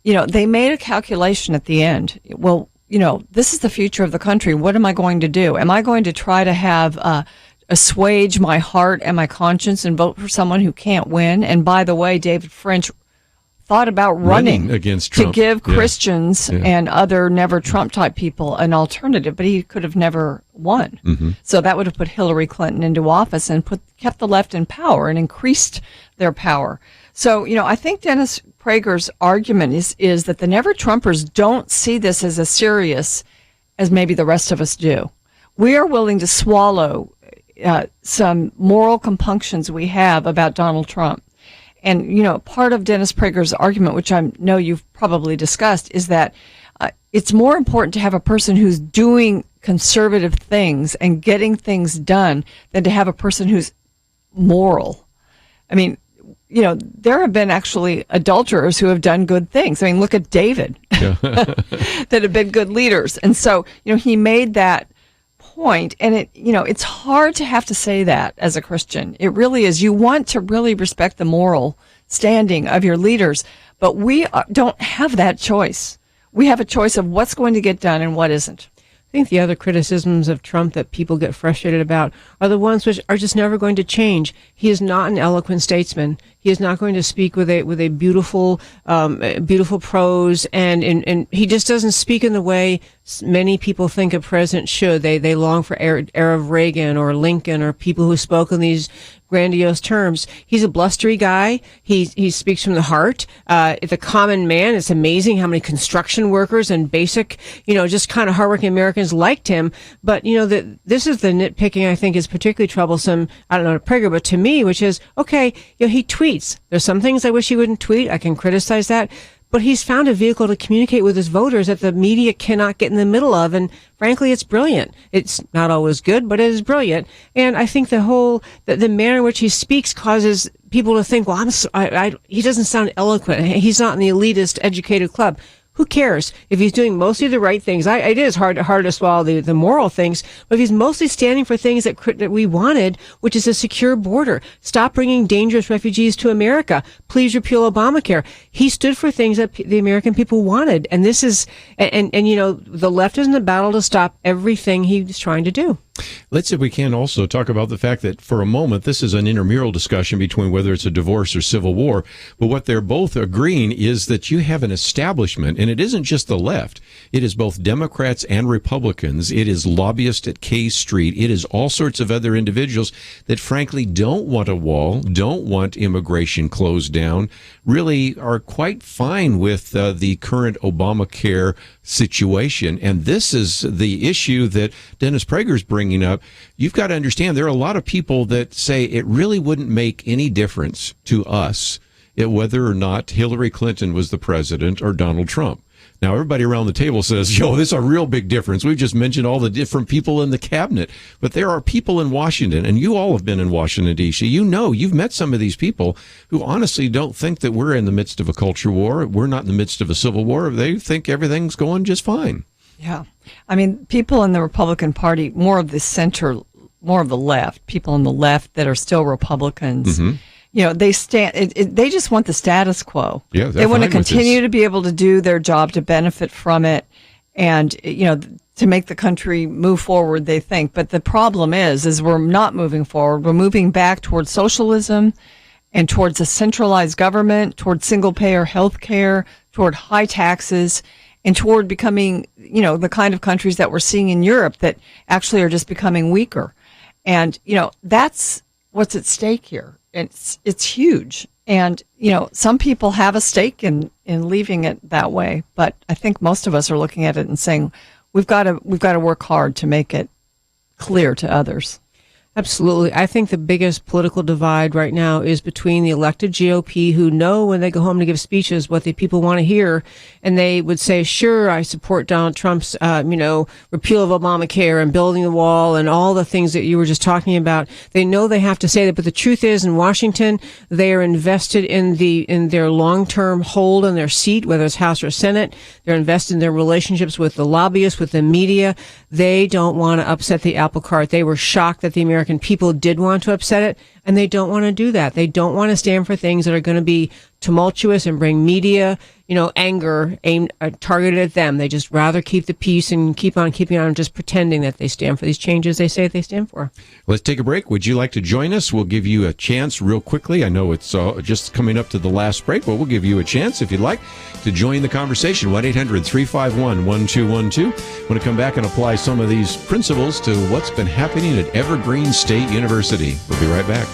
they made a calculation at the end. Well, this is the future of the country. What am I going to do? Am I going to try to have assuage my heart and my conscience and vote for someone who can't win? And by the way, David French thought about running against to Trump. give Yeah. Christians Yeah. and other never Trump type people an alternative, but he could have never won. Mm-hmm. So that would have put Hillary Clinton into office and kept the left in power and increased their power. So, I think Dennis Prager's argument is that the never Trumpers don't see this as as serious as maybe the rest of us do. We are willing to swallow some moral compunctions we have about Donald Trump. And, part of Dennis Prager's argument, which I know you've probably discussed, is that it's more important to have a person who's doing conservative things and getting things done than to have a person who's moral. I mean, there have been actually adulterers who have done good things. I mean, look at David, that have been good leaders. And so, he made that point, and it's hard to have to say that as a Christian. It really is. You want to really respect the moral standing of your leaders, but we don't have that choice. We have a choice of what's going to get done and what isn't. I think the other criticisms of Trump that people get frustrated about are the ones which are just never going to change. He is not an eloquent statesman. He is not going to speak with a beautiful prose, and he just doesn't speak in the way many people think a president should. They long for era of Reagan or Lincoln or people who spoke in these grandiose terms. He's a blustery guy. He speaks from the heart. The common man, it's amazing how many construction workers and basic, just kind of hardworking Americans liked him. But, this is the nitpicking I think is particularly troublesome, I don't know to Prager, but to me, which is, okay, he tweets. There's some things I wish he wouldn't tweet. I can criticize that. But he's found a vehicle to communicate with his voters that the media cannot get in the middle of. And frankly, it's brilliant. It's not always good, but it is brilliant. And I think the manner in which he speaks causes people to think, well, he doesn't sound eloquent. He's not in the elitist educated club. Who cares if he's doing mostly the right things? It is hard to swallow the moral things, but if he's mostly standing for things that we wanted, which is a secure border, stop bringing dangerous refugees to America, please repeal Obamacare. He stood for things that the American people wanted, and this is the left is in the battle to stop everything he's trying to do. Let's, if we can, also talk about the fact that for a moment, this is an intramural discussion between whether it's a divorce or civil war. But what they're both agreeing is that you have an establishment, and it isn't just the left. It is both Democrats and Republicans. It is lobbyists at K Street. It is all sorts of other individuals that, frankly, don't want a wall, don't want immigration closed down, really are quite fine with the current Obamacare situation. And this is the issue that Dennis Prager's bringing up. You've got to understand there are a lot of people that say it really wouldn't make any difference to us whether or not Hillary Clinton was the president or Donald Trump. Now, everybody around the table says, this is a real big difference. We've just mentioned all the different people in the cabinet. But there are people in Washington, and you all have been in Washington, D.C. You've met some of these people who honestly don't think that we're in the midst of a culture war. We're not in the midst of a civil war. They think everything's going just fine. Yeah. I mean, people in the Republican Party, more of the center, more of the left, people on the left that are still Republicans, they they just want the status quo. Yeah, they want to continue to be able to do their job, to benefit from it, and, to make the country move forward, they think. But the problem is we're not moving forward. We're moving back towards socialism and towards a centralized government, towards single-payer health care, toward high taxes, and toward becoming, the kind of countries that we're seeing in Europe that actually are just becoming weaker. And, that's what's at stake here. It's huge. And, some people have a stake in leaving it that way. But I think most of us are looking at it and saying, we've got to work hard to make it clear to others. Absolutely. I think the biggest political divide right now is between the elected GOP, who know when they go home to give speeches what the people want to hear, and they would say, sure, I support Donald Trump's, repeal of Obamacare and building the wall and all the things that you were just talking about. They know they have to say that, but the truth is, in Washington, they are invested in their long-term hold on their seat, whether it's House or Senate. They're invested in their relationships with the lobbyists, with the media. They don't want to upset the apple cart. They were shocked that the American people did want to upset it. And they don't want to do that. They don't want to stand for things that are going to be tumultuous and bring media, anger targeted at them. They just rather keep the peace and keep on keeping on, just pretending that they stand for these changes they say they stand for. Let's take a break. Would you like to join us? We'll give you a chance real quickly. I know it's just coming up to the last break, but we'll give you a chance, if you'd like, to join the conversation. 1-800-351-1212. Want to come back and apply some of these principles to what's been happening at Evergreen State University. We'll be right back.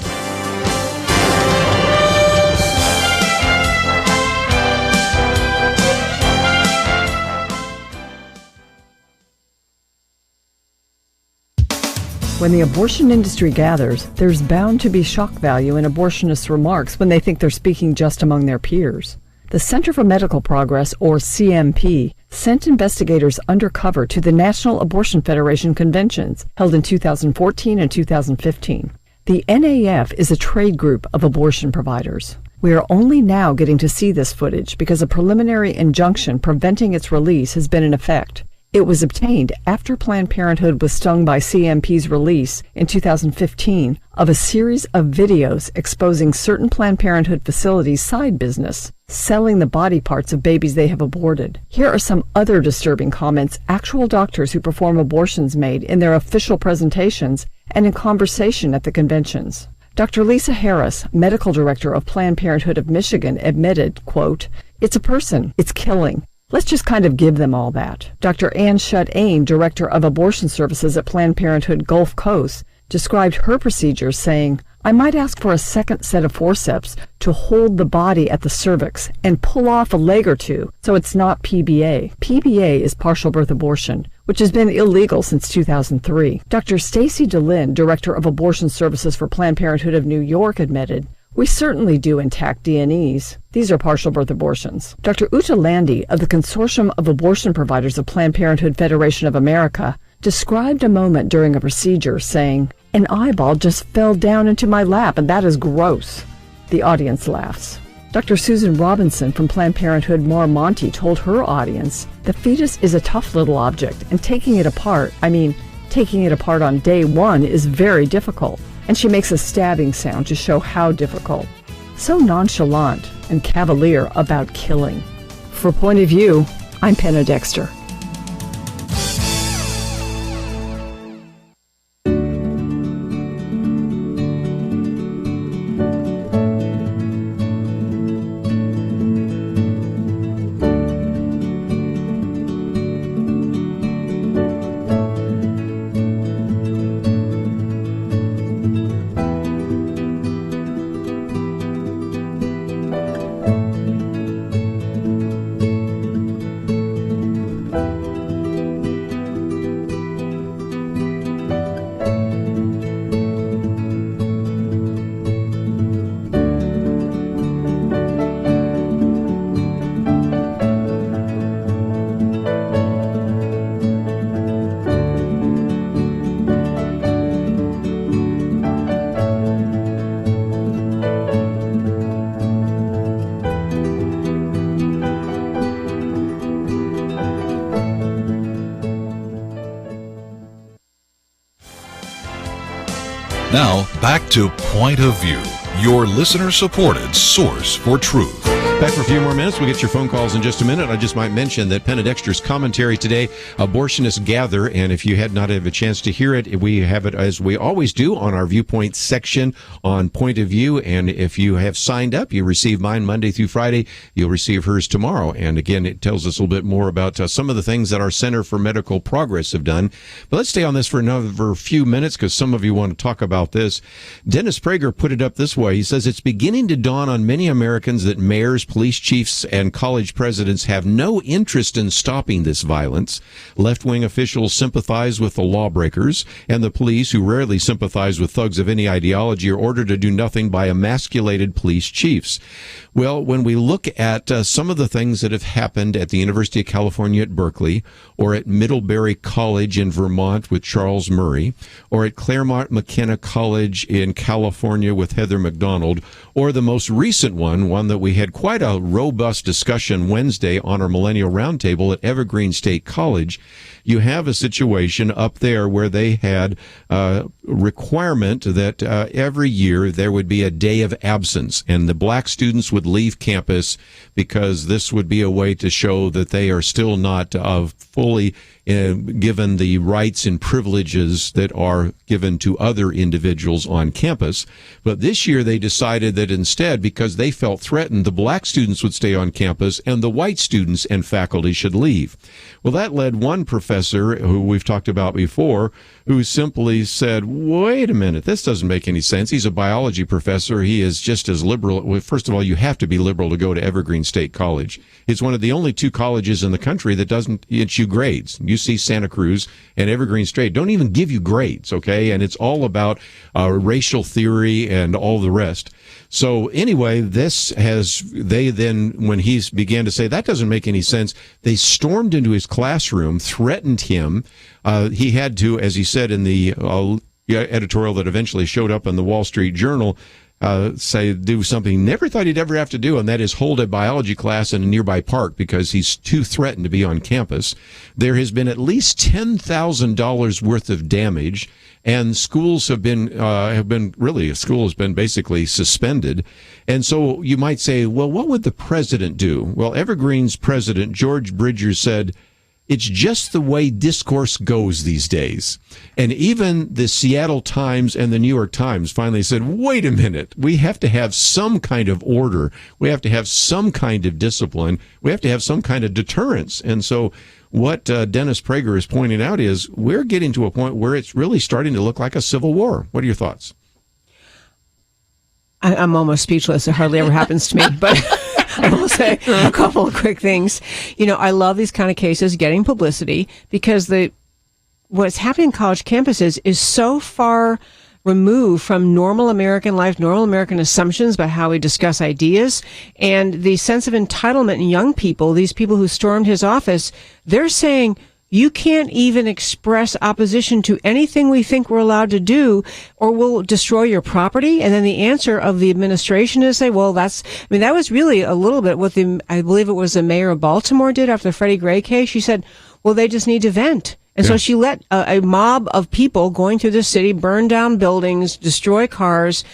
When the abortion industry gathers, there's bound to be shock value in abortionists' remarks when they think they're speaking just among their peers. The Center for Medical Progress, or CMP, sent investigators undercover to the National Abortion Federation conventions held in 2014 and 2015. The NAF is a trade group of abortion providers. We are only now getting to see this footage because a preliminary injunction preventing its release has been in effect. It was obtained after Planned Parenthood was stung by CMP's release in 2015 of a series of videos exposing certain Planned Parenthood facilities' side business, selling the body parts of babies they have aborted. Here are some other disturbing comments actual doctors who perform abortions made in their official presentations and in conversation at the conventions. Dr. Lisa Harris, medical director of Planned Parenthood of Michigan, admitted, quote, "It's a person. It's killing. Let's just kind of give them all that." Dr. Ann Shutt-Ain, director of abortion services at Planned Parenthood Gulf Coast, described her procedures saying, "I might ask for a second set of forceps to hold the body at the cervix and pull off a leg or two so it's not PBA. PBA is partial birth abortion, which has been illegal since 2003. Dr. Stacy DeLynn, director of abortion services for Planned Parenthood of New York, admitted, "We certainly do intact D&Es. These are partial birth abortions." Dr. Uta Landy of the Consortium of Abortion Providers of Planned Parenthood Federation of America described a moment during a procedure saying, "An eyeball just fell down into my lap and that is gross." The audience laughs. Dr. Susan Robinson from Planned Parenthood Mar Monte told her audience, "The fetus is a tough little object and taking it apart on day one is very difficult." And she makes a stabbing sound to show how difficult. So nonchalant and cavalier about killing. For Point of View, I'm Penna Dexter. Now, back to Point of View, your listener-supported source for truth. Back for a few more minutes. We'll get your phone calls in just a minute. I just might mention that Penna Dexter's commentary today, Abortionists Gather, and if you had not had a chance to hear it, we have it as we always do on our Viewpoint section on Point of View, and if you have signed up, you receive mine Monday through Friday. You'll receive hers tomorrow, and again, it tells us a little bit more about some of the things that our Center for Medical Progress have done. But let's stay on this for another few minutes because some of you want to talk about this. Dennis Prager put it up this way. He says, "It's beginning to dawn on many Americans that mayors, police chiefs, and college presidents have no interest in stopping this violence. Left-wing officials sympathize with the lawbreakers, and the police, who rarely sympathize with thugs of any ideology, are ordered to do nothing by emasculated police chiefs." Well, when we look at some of the things that have happened at the University of California at Berkeley, or at Middlebury College in Vermont with Charles Murray, or at Claremont McKenna College in California with Heather McDonald, or the most recent one that we had quite a robust discussion Wednesday on our Millennial Roundtable at Evergreen State College. You have a situation up there where they had a requirement that every year there would be a day of absence, and the black students would leave campus because this would be a way to show that they are still not fully given the rights and privileges that are given to other individuals on campus. But this year they decided that instead, because they felt threatened, the black students would stay on campus and the white students and faculty should leave. Well, that led one professor, who we've talked about before, who simply said, wait a minute, this doesn't make any sense. He's a biology professor. He is just as liberal. Well, first of all, you have to be liberal to go to Evergreen State College. It's one of the only two colleges in the country that doesn't issue grades. UC Santa Cruz and Evergreen State don't even give you grades, okay? And it's all about racial theory and all the rest. So anyway, when he began to say that doesn't make any sense, they stormed into his classroom, threatened him. He had to, as he said in the editorial that eventually showed up in the Wall Street Journal, do something he never thought he'd ever have to do, and that is hold a biology class in a nearby park because he's too threatened to be on campus. There has been at least $10,000 worth of damage, and schools school has been basically suspended. And so you might say, well, what would the president do? Well, Evergreen's president, George Bridger, said, it's just the way discourse goes these days. And even the Seattle Times and the New York Times finally said, wait a minute, we have to have some kind of order. We have to have some kind of discipline. We have to have some kind of deterrence. And so what Dennis Prager is pointing out is we're getting to a point where it's really starting to look like a civil war. What are your thoughts? I'm almost speechless. It hardly ever happens to me, but I will say a couple of quick things. You know, I love these kind of cases getting publicity because what's happening in college campuses is so far removed from normal American life, normal American assumptions about how we discuss ideas, and the sense of entitlement in young people, these people who stormed his office, they're saying, you can't even express opposition to anything we think we're allowed to do, or we'll destroy your property. And then the answer of the administration is say, well, that was really a little bit what I believe it was the mayor of Baltimore did after the Freddie Gray case. She said, well, they just need to vent. And so she let a mob of people going through the city burn down buildings, destroy cars,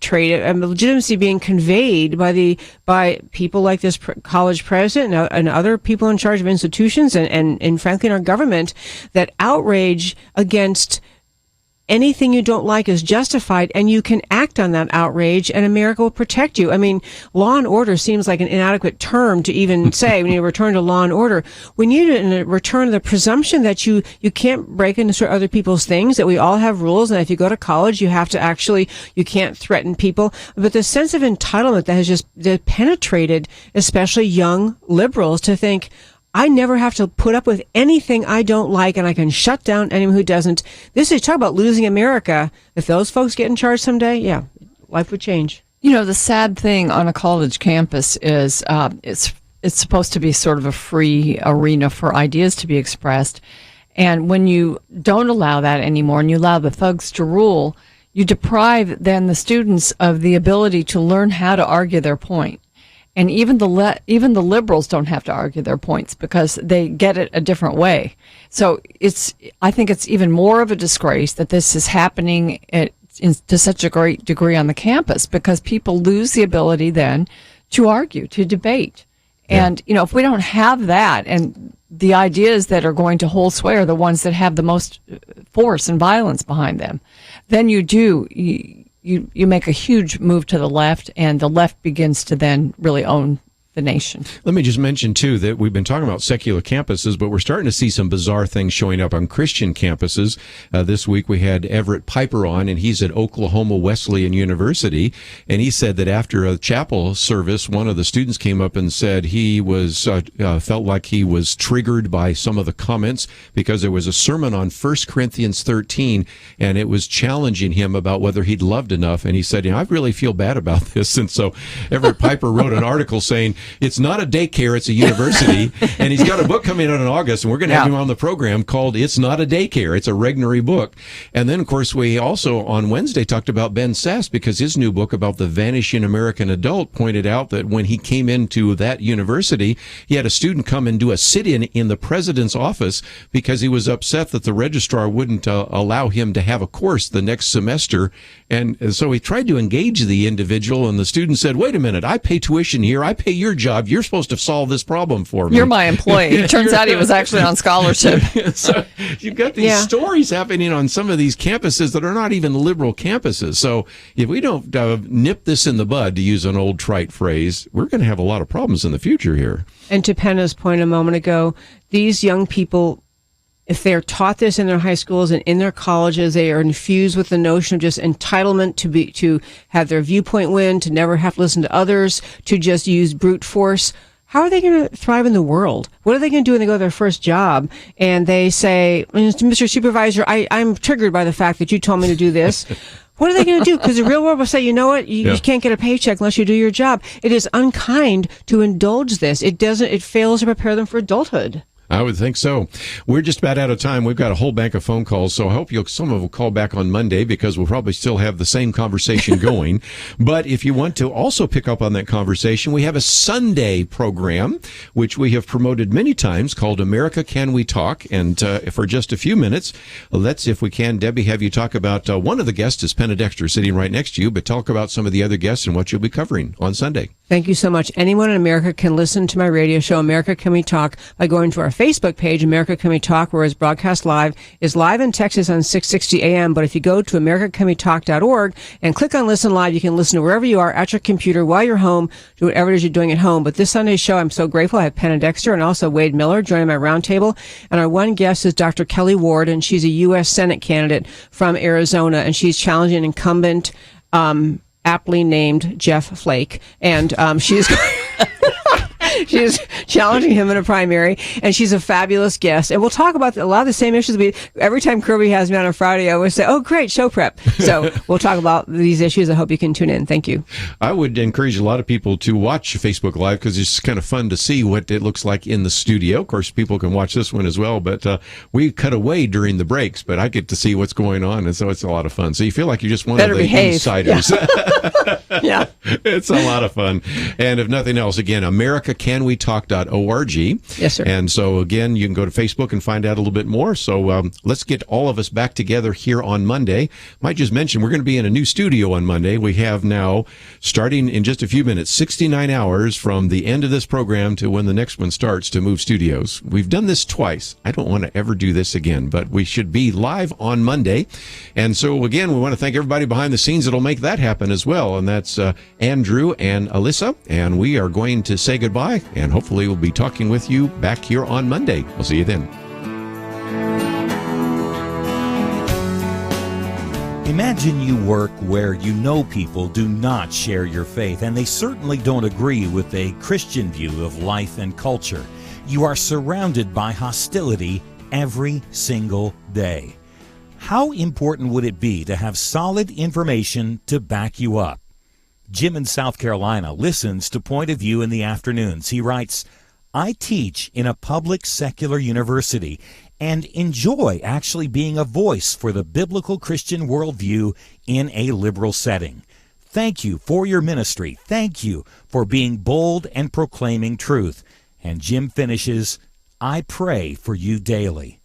legitimacy being conveyed by people like this college president and other people in charge of institutions and frankly in our government, that outrage against anything you don't like is justified, and you can act on that outrage, and America will protect you. I mean, law and order seems like an inadequate term to even say when you return to law and order. We need to return to the presumption that you can't break into other people's things, that we all have rules, and if you go to college, you can't threaten people. But the sense of entitlement that has just penetrated, especially young liberals, to think, I never have to put up with anything I don't like, and I can shut down anyone who doesn't. This is talk about losing America. If those folks get in charge someday, yeah, life would change. You know, the sad thing on a college campus is it's supposed to be sort of a free arena for ideas to be expressed. And when you don't allow that anymore and you allow the thugs to rule, you deprive then the students of the ability to learn how to argue their point. And even the liberals don't have to argue their points because they get it a different way. So I think it's even more of a disgrace that this is happening to such a great degree on the campus, because people lose the ability then to argue, to debate. Yeah. And, you know, if we don't have that, and the ideas that are going to hold sway are the ones that have the most force and violence behind them, then you make a huge move to the left, and the left begins to then really own the nation. Let me just mention, too, that we've been talking about secular campuses, but we're starting to see some bizarre things showing up on Christian campuses. This week we had Everett Piper on, and he's at Oklahoma Wesleyan University, and he said that after a chapel service, one of the students came up and said he was felt like he was triggered by some of the comments because there was a sermon on 1 Corinthians 13, and it was challenging him about whether he'd loved enough, and he said, I really feel bad about this. And so Everett Piper wrote an article saying, It's not a daycare, it's a university. And he's got a book coming out in August, and we're going to have him on the program called It's Not a Daycare. It's a Regnery book. And then, of course, we also on Wednesday talked about Ben Sass, because his new book about the vanishing American adult pointed out that when he came into that university, he had a student come and do a sit-in in the president's office because he was upset that the registrar wouldn't allow him to have a course the next semester. And so he tried to engage the individual, and the student said, wait a minute, I pay tuition here, I pay your job, you're supposed to solve this problem for me. You're my employee. It turns out he was actually on scholarship. So you've got these stories happening on some of these campuses that are not even liberal campuses. So if we don't nip this in the bud, to use an old trite phrase, we're going to have a lot of problems in the future here. And to Penna's point a moment ago, these young people, if they're taught this in their high schools and in their colleges, they are infused with the notion of just entitlement to have their viewpoint win, to never have to listen to others, to just use brute force. How are they going to thrive in the world? What are they going to do when they go to their first job and they say, Mr. Supervisor, I'm triggered by the fact that you told me to do this. What are they going to do? Because the real world will say, you know what? You can't get a paycheck unless you do your job. It is unkind to indulge this. It fails to prepare them for adulthood. I would think so. We're just about out of time. We've got a whole bank of phone calls, so I hope some of them will call back on Monday, because we'll probably still have the same conversation going. But if you want to also pick up on that conversation, we have a Sunday program, which we have promoted many times, called America Can We Talk? And for just a few minutes, let's, if we can, Debbie, have you talk about one of the guests is Penna Dexter, sitting right next to you, but talk about some of the other guests and what you'll be covering on Sunday. Thank you so much. Anyone in America can listen to my radio show, America Can We Talk, by going to our Facebook page, America Can We Talk, where it's broadcast live. It's live in Texas on 660 AM, but if you go to americacanwetalk.org and click on Listen Live, you can listen to wherever you are at your computer, while you're home, do whatever it is you're doing at home. But this Sunday's show, I'm so grateful. I have Penna Dexter and also Wade Miller joining my roundtable. And our one guest is Dr. Kelly Ward, and she's a U.S. Senate candidate from Arizona, and she's challenging incumbent, aptly named Jeff Flake, and she's challenging him in a primary, and she's a fabulous guest. And we'll talk about a lot of the same issues. Every time Kerby has me on a Friday, I always say, oh, great, show prep. So we'll talk about these issues. I hope you can tune in. Thank you. I would encourage a lot of people to watch Facebook Live, because it's kind of fun to see what it looks like in the studio. Of course, people can watch this one as well, but we cut away during the breaks, but I get to see what's going on, and so it's a lot of fun. So you feel like you're just one of the insiders. Yeah. It's a lot of fun. And if nothing else, again, AmericaCanWeTalk.org. Yes, sir. And so, again, you can go to Facebook and find out a little bit more. So let's get all of us back together here on Monday. Might just mention, we're going to be in a new studio on Monday. We have now, starting in just a few minutes, 69 hours from the end of this program to when the next one starts to move studios. We've done this twice. I don't want to ever do this again, but we should be live on Monday. And so, again, we want to thank everybody behind the scenes that'll make that happen as well. And that's Andrew and Alyssa. And we are going to say goodbye, and hopefully we'll be talking with you back here on Monday. We'll see you then. Imagine you work where you know people do not share your faith, and they certainly don't agree with a Christian view of life and culture. You are surrounded by hostility every single day. How important would it be to have solid information to back you up? Jim in South Carolina listens to Point of View in the afternoons. He writes, I teach in a public secular university and enjoy actually being a voice for the biblical Christian worldview in a liberal setting. Thank you for your ministry. Thank you for being bold and proclaiming truth. And Jim finishes, I pray for you daily.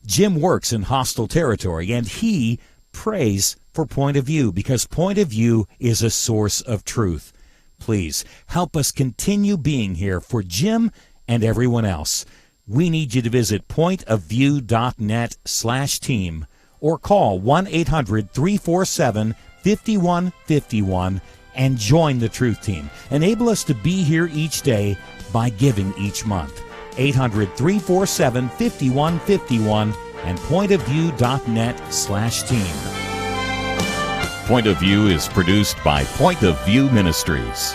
Jim works in hostile territory, and he prays for Point of View, because Point of View is a source of truth. Please help us continue being here for Jim and everyone else. We need you to visit pointofview.net/team or call 1-800-347-5151 and join the Truth Team. Enable us to be here each day by giving each month. 800-347-5151 and pointofview.net/team. Point of View is produced by Point of View Ministries.